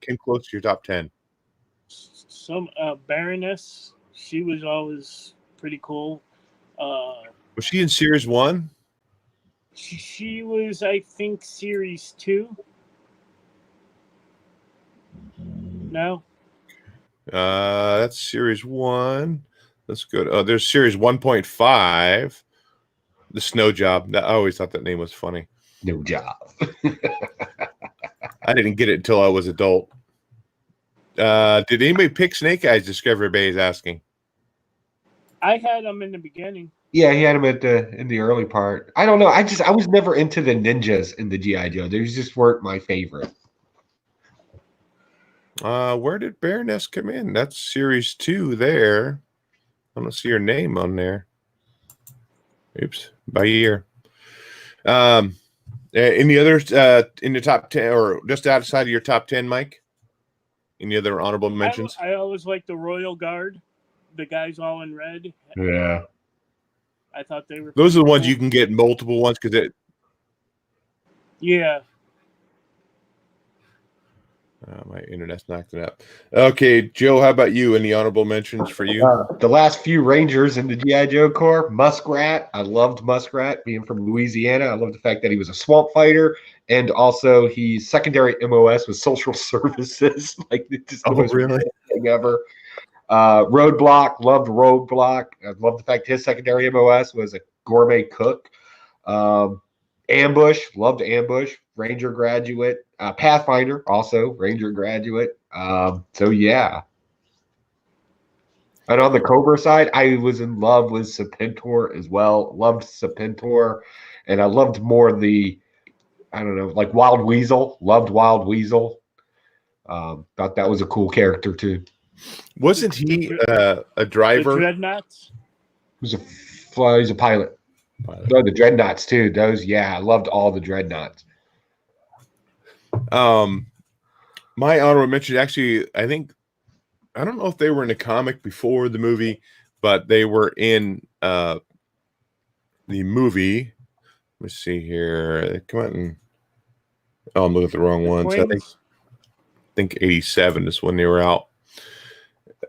came close to your top 10. Some Baroness, she was always pretty cool. Was she in Series 1? She was, I think, Series 2. No. That's Series 1. That's good. Oh, there's Series 1.5. The Snow Job. I always thought that name was funny. No job. I didn't get it until I was adult. Did anybody pick Snake Eyes? Discovery Bay is asking. I had him in the beginning. Yeah, he had him in the early part. I don't know. I was never into the ninjas in the G.I. Joe. They just weren't my favorite. Where did Baroness come in? That's Series 2 there. I don't see her name on there. Oops, by year. Any others in the top 10 or just outside of your top 10, Mike? Any other honorable mentions? I always like the Royal Guard, the guys all in red. Yeah. I thought they were. Those are the ones cool. you can get multiple ones because it. Yeah. My internet's knocked it up. Okay, Joe, how about you? Any honorable mentions for you? The last few Rangers in the G.I. Joe Corps, Muskrat. I loved Muskrat being from Louisiana. I love the fact that he was a swamp fighter, and also he's secondary MOS with social services. Like, it's just the most really? thing ever. Roadblock, loved Roadblock. I love the fact his secondary MOS was a gourmet cook. Ambush, loved Ambush, Ranger graduate. Pathfinder, also Ranger graduate. So yeah. And on the Cobra side, I was in love with Serpentor as well. Loved Serpentor, and I loved more the, I don't know, like Wild Weasel. Loved Wild Weasel. Thought that was a cool character too. Wasn't he a driver? The Dreadnoughts. He's a pilot. No, the Dreadnoughts too. Those, yeah, I loved all the Dreadnoughts. My honorable mention, actually, I don't know if they were in the comic before the movie, but they were in the movie. Let me see here. Come on. Oh, I'm looking at the wrong ones. I think 87 is when they were out.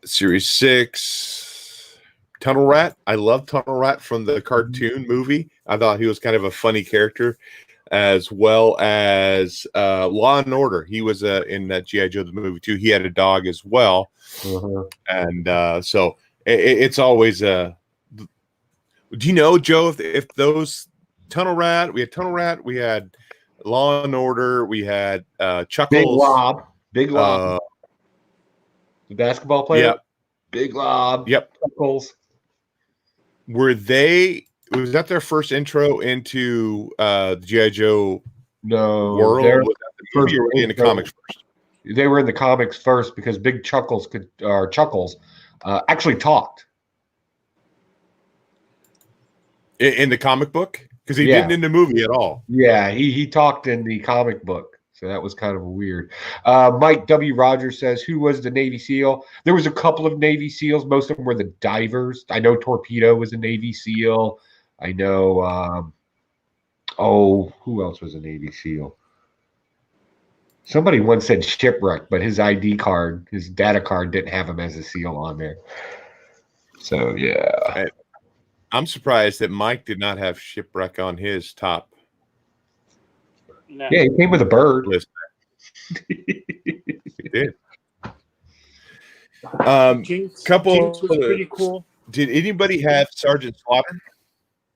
Series 6. Tunnel Rat. I love Tunnel Rat from the cartoon movie. I thought he was kind of a funny character, as well as Law and Order. He was in that G.I. Joe the movie too. He had a dog as well, and so it's always a. Do you know, Joe, if those Tunnel Rat? We had Law and Order. We had Chuckles. Big Lob, the basketball player. Yep. Big Lob. Yep. Chuckles. Was that their first intro into the G.I. Joe world? Was that the movie, or were they in the comics first? They were in the comics first because Big Chuckles actually talked. In the comic book? Because he didn't in the movie at all. Yeah, he talked in the comic book. So that was kind of weird. Mike W. Rogers says, who was the Navy SEAL? There was a couple of Navy SEALs. Most of them were the divers. I know Torpedo was a Navy SEAL. I know, who else was a Navy SEAL? Somebody once said Shipwreck, but his ID card, his data card didn't have him as a SEAL on there. So, yeah. I'm surprised that Mike did not have Shipwreck on his top. No. Yeah, he came with a bird. List. He did. Jinx Couple was pretty cool. Did anybody have Sergeant Slaughter?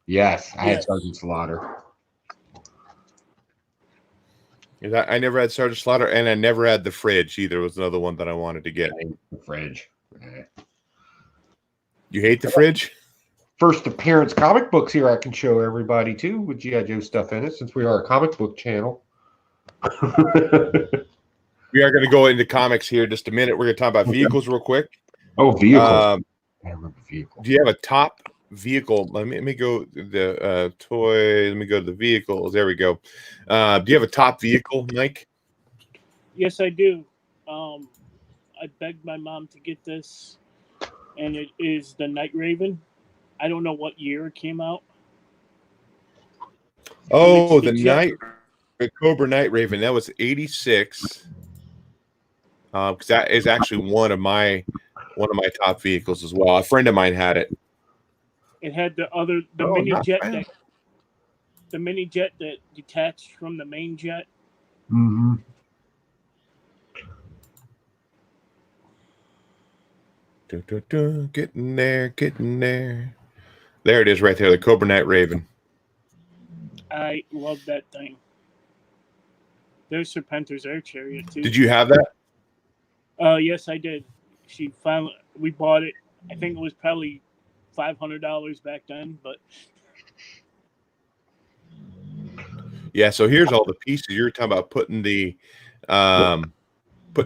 Yes, I had Sergeant Slaughter. I never had Sergeant Slaughter, and I never had the Fridge either. Was another one that I wanted to get. The Fridge. You hate the Fridge? First appearance comic books here I can show everybody too with G.I. Joe stuff in it, since we are a comic book channel. We are going to go into comics here in just a minute. We're going to talk about vehicles real quick. Oh, vehicles. I remember vehicles. Do you have a top vehicle? Let me go the toy. Let me go to the vehicles. There we go. Do you have a top vehicle, Mike? Yes, I do. I begged my mom to get this, and it is the Night Raven. I don't know what year it came out. Oh, the Cobra Night Raven. That was 86. Because that is actually one of my top vehicles as well. A friend of mine had it. It had the mini jet that detached from the main jet. Mm-hmm. Getting there. There it is right there, the Cobra Night Raven. I love that thing. There's Serpentor's air chariot too. Did you have that? Yes, I did. We bought it. I think it was probably $500 back then, but yeah. So here's all the pieces you're talking about, putting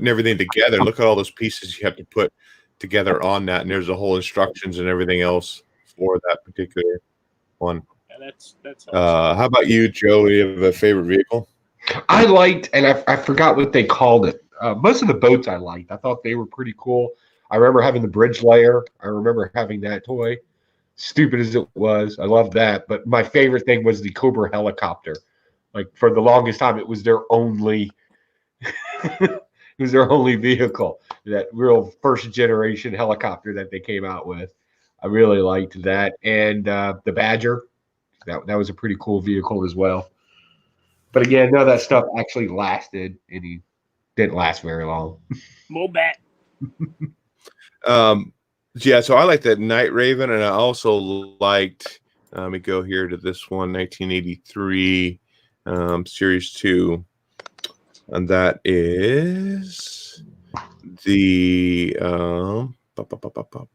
everything together. Look at all those pieces you have to put together on that, and there's the whole instructions and everything else for that particular one. Yeah, that's awesome. How about you, Joe? Do you have a favorite vehicle? I liked, and I forgot what they called it. Most of the boats I liked. I thought they were pretty cool. I remember having the Bridge Layer. I remember having that toy. stupid as it was. I loved that. But my favorite thing was the Cobra helicopter. Like for the longest time, it was their only it was their only vehicle. That real first generation helicopter that they came out with. I really liked that. And the Badger, that was a pretty cool vehicle as well. But again, none of that stuff actually lasted. Any didn't last very long. Mobat. Yeah, so I like that Night Raven, and I also liked. Let me go here to this one, 1983, Series 2, and that is the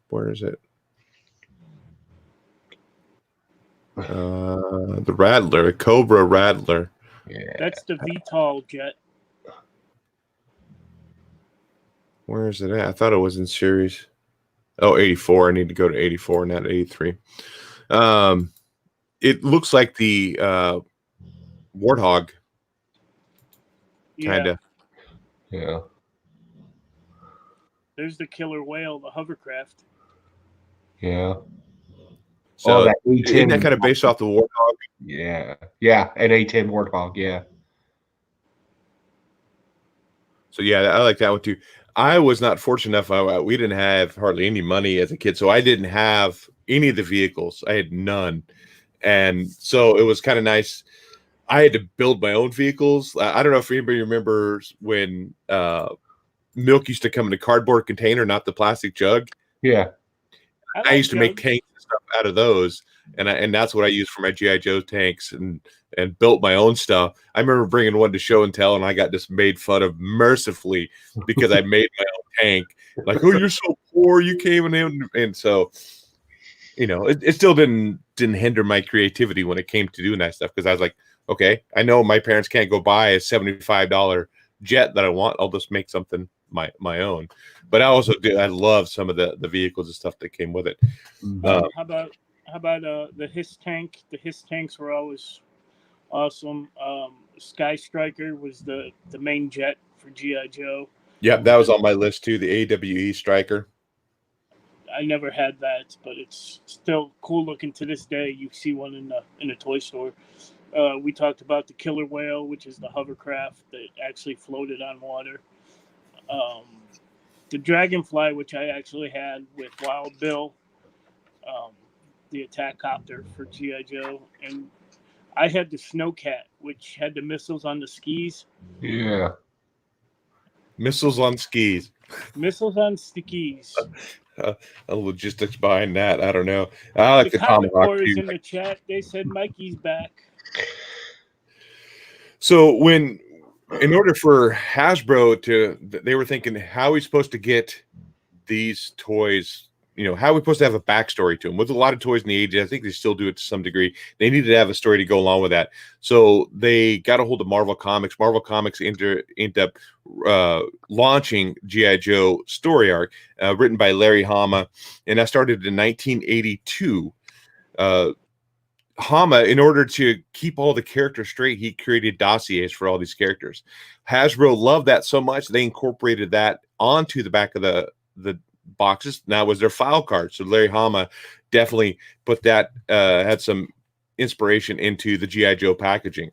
where is it? The Rattler, Cobra Rattler. Yeah, That's the VTOL jet. Where is it at? I thought it was in series. Oh, 84. I need to go to 84, not 83. It looks like the Warthog, kind of. yeah. There's the killer whale, the hovercraft. Yeah. So that isn't that kind of based off the Warthog? Yeah. Yeah. An A-10 Warthog. Yeah. So yeah, I like that one too. I was not fortunate enough. We didn't have hardly any money as a kid, so I didn't have any of the vehicles. I had none, and so it was kind of nice. I had to build my own vehicles. I don't know if anybody remembers when milk used to come in a cardboard container, not the plastic jug. Yeah. I used to make tanks and stuff out of those, and that's what I used for my GI Joe tanks and built my own stuff. I remember bringing one to show and tell, and I got just made fun of mercifully because I made my own tank. Like, oh, you're so poor, you came in, and so it still didn't hinder my creativity when it came to doing that stuff because I was like, okay, I know my parents can't go buy a $75 jet that I want. I'll just make something my own. But I also did. I love some of the vehicles and stuff that came with it. How about the Hiss tank? The Hiss tanks were always awesome. Sky Striker was the main jet for GI Joe. Yeah, that was on my list too. The AWE Striker. I never had that, but it's still cool looking to this day. You see one in a toy store. We talked about the killer whale, which is the hovercraft that actually floated on water. The Dragonfly, which I actually had with Wild Bill, the attack copter for G.I. Joe. And I had the Snowcat, which had the missiles on the skis. Yeah. Missiles on skis. Missiles on skis. Logistics behind that, I don't know. I like the Tomahawk too. In the chat, they said Mikey's back. So in order for Hasbro they were thinking, how are we supposed to get these toys, how are we supposed to have a backstory to them? With a lot of toys in the 80s, I think they still do it to some degree. They needed to have a story to go along with that. So they got a hold of Marvel Comics. Marvel Comics ended up launching G.I. Joe story arc, written by Larry Hama, and that started in 1982. Hama, in order to keep all the characters straight, he created dossiers for all these characters. Hasbro loved that so much, they incorporated that onto the back of the boxes. Now it was their file card. So Larry Hama definitely put that, had some inspiration into the G.I. Joe packaging.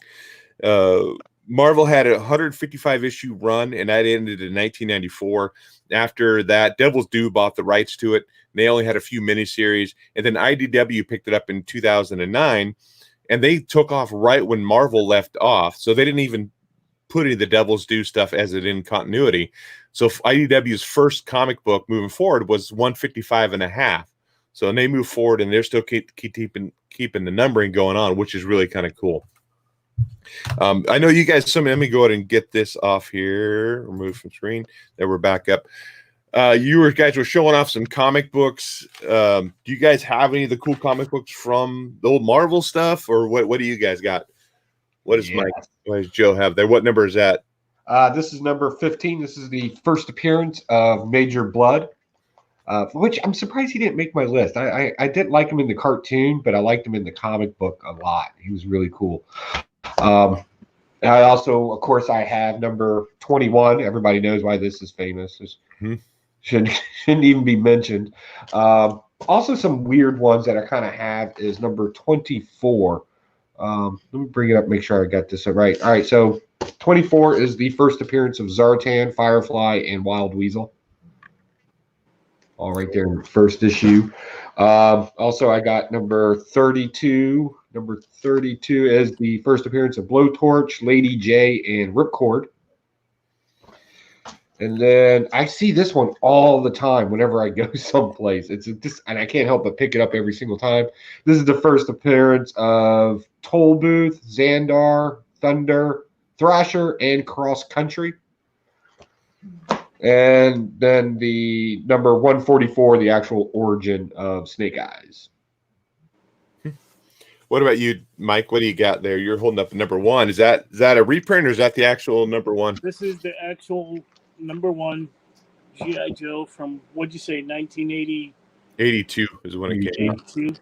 Marvel had a 155 issue run, and that ended in 1994. After that, Devil's Due bought the rights to it. They only had a few miniseries, and then IDW picked it up in 2009, and they took off right when Marvel left off. So they didn't even put any of the Devil's Due stuff as it in continuity. So IDW's first comic book moving forward was 155 and a half. So when they move forward, and they're still keeping the numbering going on, which is really kind of cool. I know you guys. Let me go ahead and get this off here. Remove from screen. There, we're back up. You guys were showing off some comic books. Do you guys have any of the cool comic books from the old Marvel stuff, or what do you guys got? What does Joe have there? What number is that? This is number 15. This is the first appearance of Major Blood, which I'm surprised he didn't make my list. I didn't like him in the cartoon, but I liked him in the comic book a lot. He was really cool. And I also, of course, I have number 21. Everybody knows why this is famous. shouldn't even be mentioned. Also, some weird ones that I kind of have is number 24. Let me bring it up, make sure I got this right. All right, so 24 is the first appearance of Zartan, Firefly, and Wild Weasel. All right there in the first issue. Also, I got number 32. Number 32 is the first appearance of Blowtorch, Lady J, and Ripcord. And then I see this one all the time whenever I go someplace. It's just, and I can't help but pick it up every single time. This is the first appearance of Tollbooth, Xandar, Thunder, Thrasher, and Cross Country. And then the number 144, the actual origin of Snake Eyes. What about you, Mike? What do you got there? You're holding up number 1. Is that a reprint or is that the actual number 1? This is the actual number 1 G.I. Joe from, what'd you say, 1980? 82 is when it came out. 82.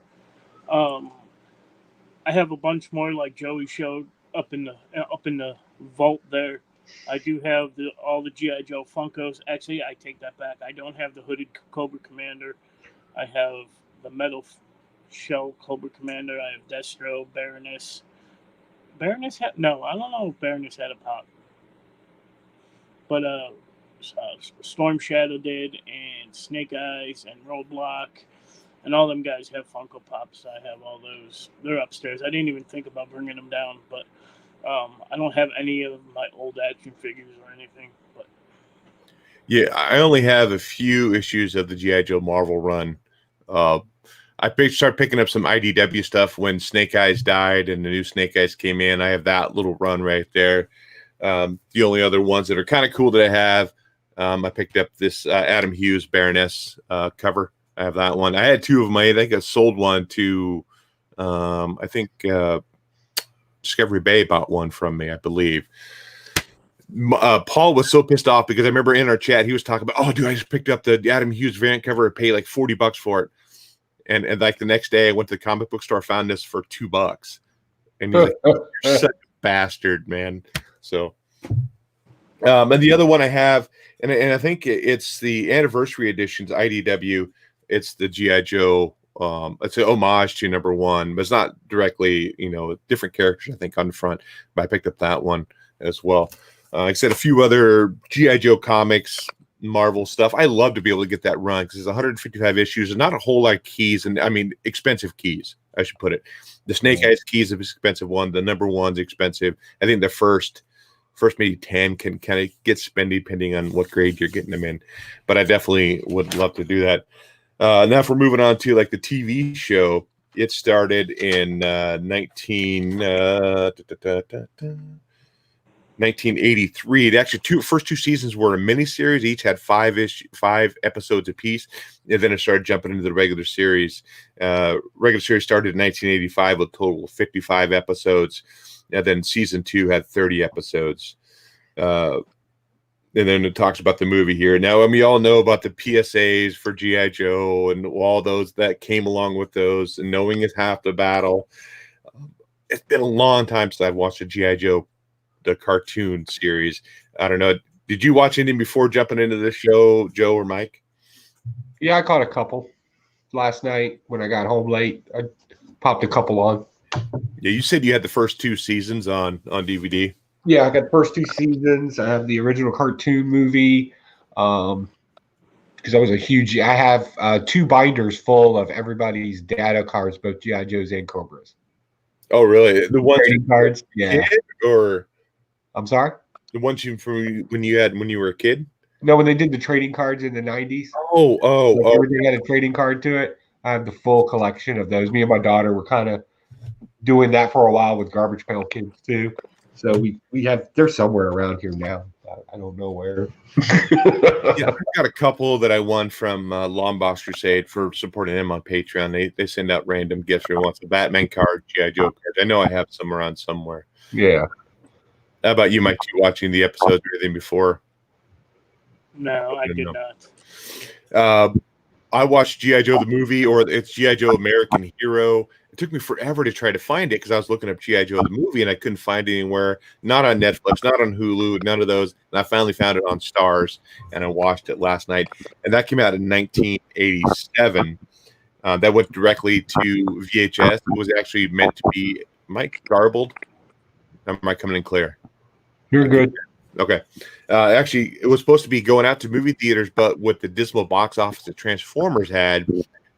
I have a bunch more like Joey showed up in the vault there. I do have all the G.I. Joe Funkos. Actually, I take that back. I don't have the hooded Cobra Commander. I have the metal shell Cobra Commander. I have Destro, Baroness. Baroness had, no, I don't know if Baroness had a pop. But Storm Shadow did, and Snake Eyes, and Roadblock, and all them guys have Funko Pops. I have all those. They're upstairs. I didn't even think about bringing them down, but I don't have any of my old action figures or anything. But yeah, I only have a few issues of the G.I. Joe Marvel run. I started picking up some IDW stuff when Snake Eyes died and the new Snake Eyes came in. I have that little run right there. The only other ones that are kind of cool that I have, I picked up this Adam Hughes Baroness cover. I have that one. I had 2 of them. I think I sold one to, I think Discovery Bay bought one from me, I believe. Paul was so pissed off because I remember in our chat he was talking about, oh, dude, I just picked up the Adam Hughes variant cover. I paid like $40 for it. And like the next day I went to the comic book store, found this for $2. And he's like, you're such a bastard, man. So, and the other one I have, and I think it's the anniversary editions, IDW. It's the G.I. Joe. It's an homage to number 1, but it's not directly, different characters, I think, on the front. But I picked up that one as well. Like I said, a few other G.I. Joe comics, Marvel stuff. I love to be able to get that run because there's 155 issues and not a whole lot of keys. And I mean, expensive keys, I should put it. The Snake Eyes key is an expensive one. The number 1's expensive. I think the first maybe 10 can kind of get spendy depending on what grade you're getting them in. But I definitely would love to do that. Now if we're moving on to like the TV show, it started in 1983. The actually first two seasons were a miniseries. Each had 5 episodes apiece. And then it started jumping into the regular series. Regular series started in 1985 with a total of 55 episodes. And then season 2 had 30 episodes. And then it talks about the movie here. Now, we all know about the PSAs for G.I. Joe and all those that came along with those. And knowing is half the battle. It's been a long time since I've watched a G.I. Joe, the cartoon series. I don't know. Did you watch anything before jumping into the show, Joe or Mike? Yeah, I caught a couple last night when I got home late. I popped a couple on. Yeah, you said you had the first 2 seasons on DVD. Yeah, I got the first 2 seasons. I have the original cartoon movie. Because I was I have 2 binders full of everybody's data cards, both G.I. Joes and Cobras. Oh, really? The ones trading cards? Yeah. Or I'm sorry? The ones when you were a kid? No, when they did the trading cards in the 90s. Everything had a trading card to it. I have the full collection of those. Me and my daughter were kind of doing that for a while with Garbage Pail Kids too. So we have, they're somewhere around here now. I don't know where. Yeah, I've got a couple that I won from Lombos Crusade for supporting them on Patreon. They send out random gifts every once. A Batman card, G.I. Joe cards. I know I have some around somewhere. Yeah. How about you, Mike? You watching the episodes or anything before? No, I did not. I watched G.I. Joe the movie, or it's G.I. Joe American Hero. took me forever to try to find it because I was looking up G.I. Joe the movie and I couldn't find it anywhere. Not on Netflix, not on Hulu, none of those. And I finally found it on Stars, and I watched it last night. And that came out in 1987. That went directly to VHS. It was actually meant to be. Am I garbled? Am I coming in clear? You're good. Okay. Actually, it was supposed to be going out to movie theaters, but with the dismal box office that Transformers had,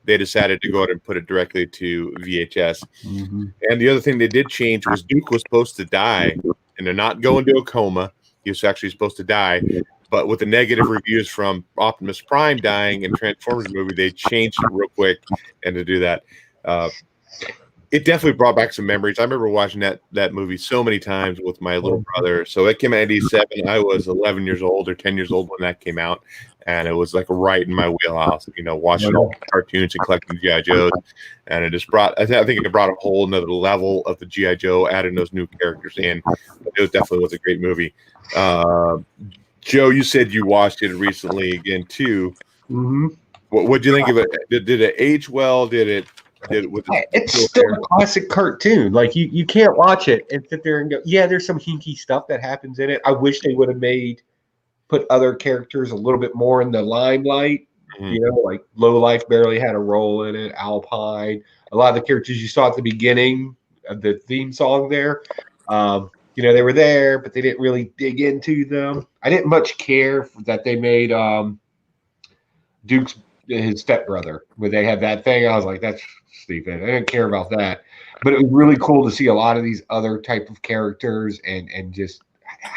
they decided to go out and put it directly to VHS. Mm-hmm. And the other thing they did change was Duke was supposed to die, and they're not going to a coma. He was actually supposed to die. But with the negative reviews from Optimus Prime dying in Transformers movie, they changed it real quick. And to do that, it definitely brought back some memories. I remember watching that movie so many times with my little brother. So it came out in 87. I was 11 years old or 10 years old when that came out. And it was like right in my wheelhouse, watching all the cartoons and collecting G.I. Joes. And it just I think it brought a whole another level of the G.I. Joe, adding those new characters in. It definitely was a great movie. Joe, you said you watched it recently again too. Mm-hmm. What do you think of it? Did it age well? It's still a classic cartoon. Like you can't watch it and sit there and go, yeah, there's some hinky stuff that happens in it. I wish they would have put other characters a little bit more in the limelight. Mm-hmm. Like Low Life barely had a role in it. Alpine, a lot of the characters you saw at the beginning of the theme song there. They were there, but they didn't really dig into them. I didn't much care that they made Duke's his stepbrother, where they had that thing. I was like, that's stupid. I didn't care about that. But it was really cool to see a lot of these other type of characters and just,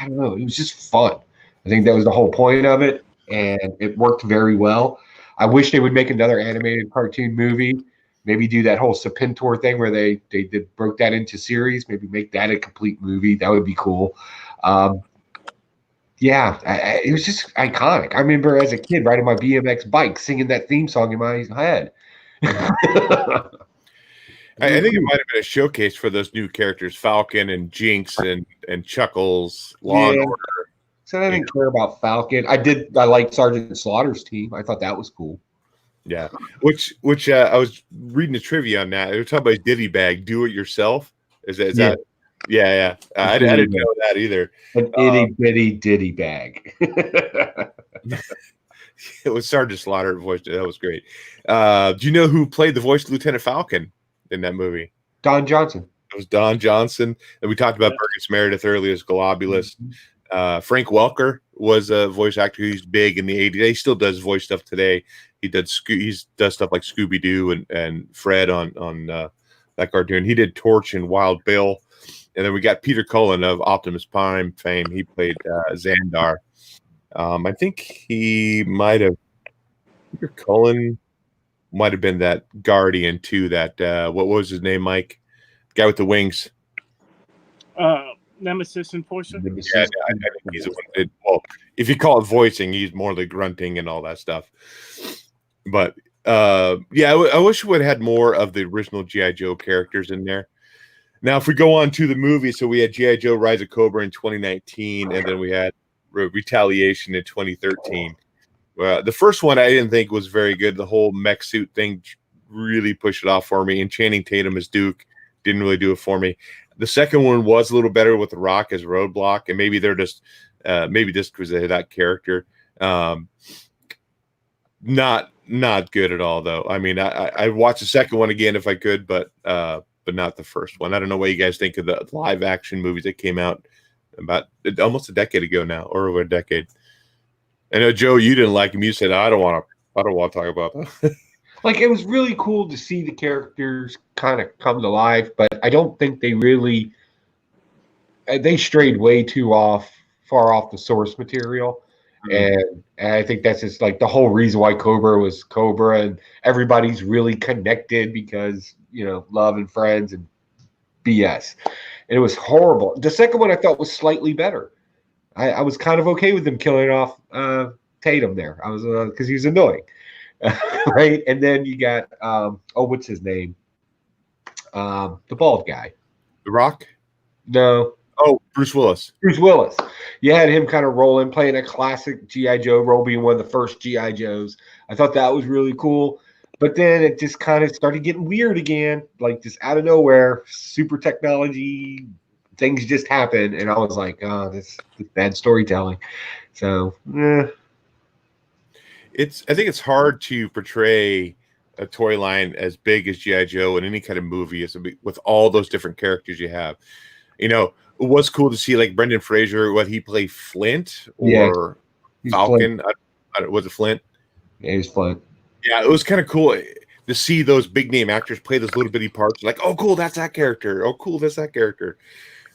I don't know, it was just fun. I think that was the whole point of it, and it worked very well. I wish they would make another animated cartoon movie. Maybe do that whole Serpentor thing where they broke that into series. Maybe make that a complete movie. That would be cool. It was just iconic. I remember as a kid riding my BMX bike, singing that theme song in my head. I think it might have been a showcase for those new characters, Falcon and Jinx and Chuckles, Law and Order. So I didn't care about Falcon. I liked Sergeant Slaughter's team. I thought that was cool. Yeah, which I was reading the trivia on that. They were talking about Diddy Bag, do it yourself. Is that? Yeah. I didn't know that either. An itty bitty Diddy Bag. It was Sergeant Slaughter voice. That was great. Do you know who played the voice of Lieutenant Falcon in that movie? Don Johnson. It was Don Johnson. And we talked about Burgess Meredith earlier as Globulus. Frank Welker was a voice actor. He's big in the 80s. He still does voice stuff today. He does stuff like Scooby-Doo and Fred on that cartoon. He did Torch and Wild Bill. And then we got Peter Cullen of Optimus Prime fame. He played Xandar. I think Peter Cullen might have been that Guardian too. That what was his name, Mike? The guy with the wings. Nemesis Enforcer. Yeah, I think he's the one that did. Well, if you call it voicing, he's more the grunting and all that stuff. But I wish we would have had more of the original G.I. Joe characters in there. Now, if we go on to the movie, so we had G.I. Joe Rise of Cobra in 2019, and then we had Retaliation in 2013. The first one I didn't think was very good. The whole mech suit thing really pushed it off for me, and Channing Tatum as Duke didn't really do it for me. The second one was a little better with The Rock as Roadblock, and maybe they're just because they had that character. Not good at all, though. I mean, I watch the second one again if I could, but not the first one. I don't know what you guys think of the live action movies that came out about almost a decade ago now, or over a decade. I know, Joe, you didn't like him. You said, I don't want to talk about that. Like, it was really cool to see the characters kind of come to life, but I don't think they strayed way too far off the source material. And I think that's just like the whole reason why Cobra was Cobra, and everybody's really connected because, love and friends and BS. And it was horrible. The second one I thought was slightly better. I was kind of okay with them killing off Tatum there. I was because he was annoying. Right? And then you got what's his name? The bald guy. The Rock? No. Oh, Bruce Willis. Bruce Willis. You had him kind of rolling, playing a classic G.I. Joe role, being one of the first G.I. Joes. I thought that was really cool. But then it just kind of started getting weird again, like just out of nowhere, super technology, things just happen, and I was like, oh, this is bad storytelling. So, I think it's hard to portray a toy line as big as G.I. Joe in any kind of movie with all those different characters you have. You know, it was cool to see like Brendan Fraser, what he played Flint or Falcon. Was it Flint? Yeah, he was Flint. Yeah, it was kind of cool to see those big name actors play those little bitty parts. Like, oh, cool, that's that character. Oh, cool, that's that character.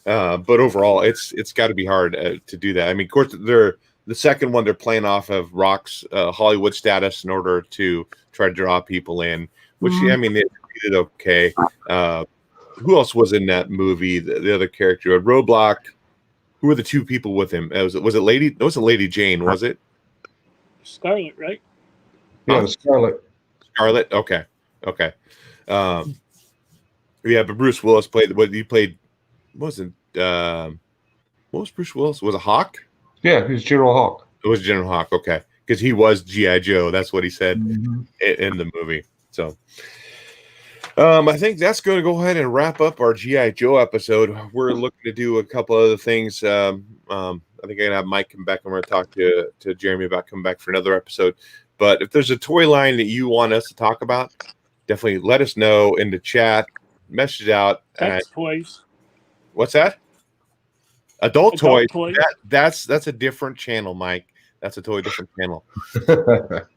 But overall, it's got to be hard to do that. I mean, of course, the second one they're playing off of Rock's Hollywood status in order to try to draw people in. Which I mean, they did okay. Who else was in that movie? The other character, Roadblock. Who were the two people with him? Was it Lady? It wasn't Lady Jane, was it? Scarlet, right? Yeah, Scarlet. Scarlet. Okay. Yeah, but Bruce Willis played what he played. What was Bruce Willis? Was it Hawk? Yeah, he was General Hawk. It was General Hawk. Okay, because he was G.I. Joe. That's what he said in the movie. So. I think that's going to go ahead and wrap up our G.I. Joe episode. We're looking to do a couple other things. I think I'm going to have Mike come back and we're going to talk to Jeremy about coming back for another episode. But if there's a toy line that you want us to talk about, definitely let us know in the chat. Message out. Sex toys. What's that? Adult toys. That's a different channel, Mike. That's a totally different channel.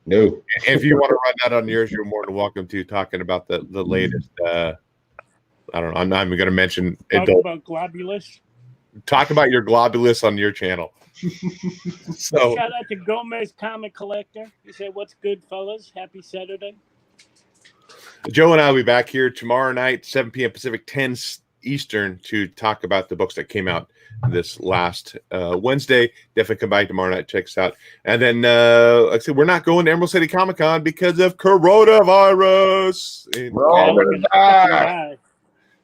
No. If you want to run that on yours, you're more than welcome to talking about the latest. I don't know. I'm not even going to mention adult. About Globulus. Talk about your Globulus on your channel. So shout out to Gomez Comic Collector. He said, "What's good, fellas? Happy Saturday." Joe and I will be back here tomorrow night, 7 p.m. Pacific, 10 Eastern, to talk about the books that came out this last Wednesday. Definitely come by tomorrow night, check us out. And then like I said, we're not going to Emerald City Comic Con because of coronavirus.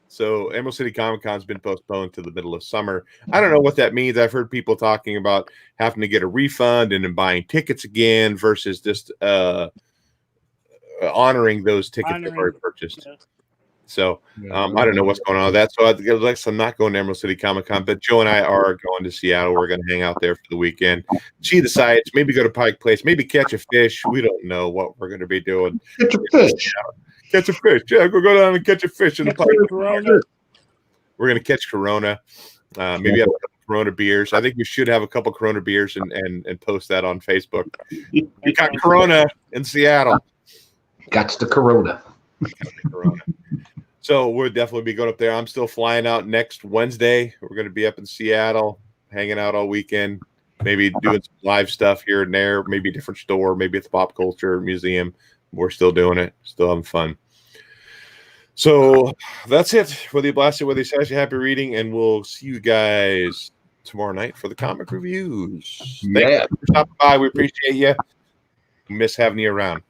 So Emerald City Comic Con has been postponed to the middle of summer. I don't know what that means. I've heard people talking about having to get a refund and then buying tickets again versus just honoring those tickets that were purchased. Yeah. So I don't know what's going on with that. So I'm not going to Emerald City Comic Con, but Joe and I are going to Seattle. We're going to hang out there for the weekend, see the sights, maybe go to Pike Place, maybe catch a fish. We don't know what we're going to be doing. Catch a fish. Catch a fish. Yeah, go down and catch a fish in the Pike. We're going to catch Corona. Maybe have a couple Corona beers. I think we should have a couple Corona beers and post that on Facebook. We got Corona in Seattle. Got the Corona. So we'll definitely be going up there. I'm still flying out next Wednesday. We're going to be up in Seattle, hanging out all weekend, maybe doing some live stuff here and there, maybe a different store, maybe at the Pop Culture Museum. We're still doing it, still having fun. So that's it. Whether you blast it, whether you sash, happy reading, and we'll see you guys tomorrow night for the comic reviews. Thank you for stopping by. We appreciate you. Miss having you around.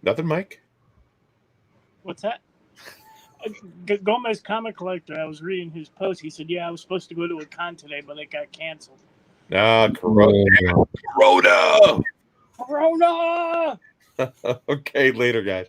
Nothing, Mike? What's that? Gomez Comic Collector, I was reading his post. He said, yeah, I was supposed to go to a con today, but it got canceled. Corona. Corona! Okay, later, guys.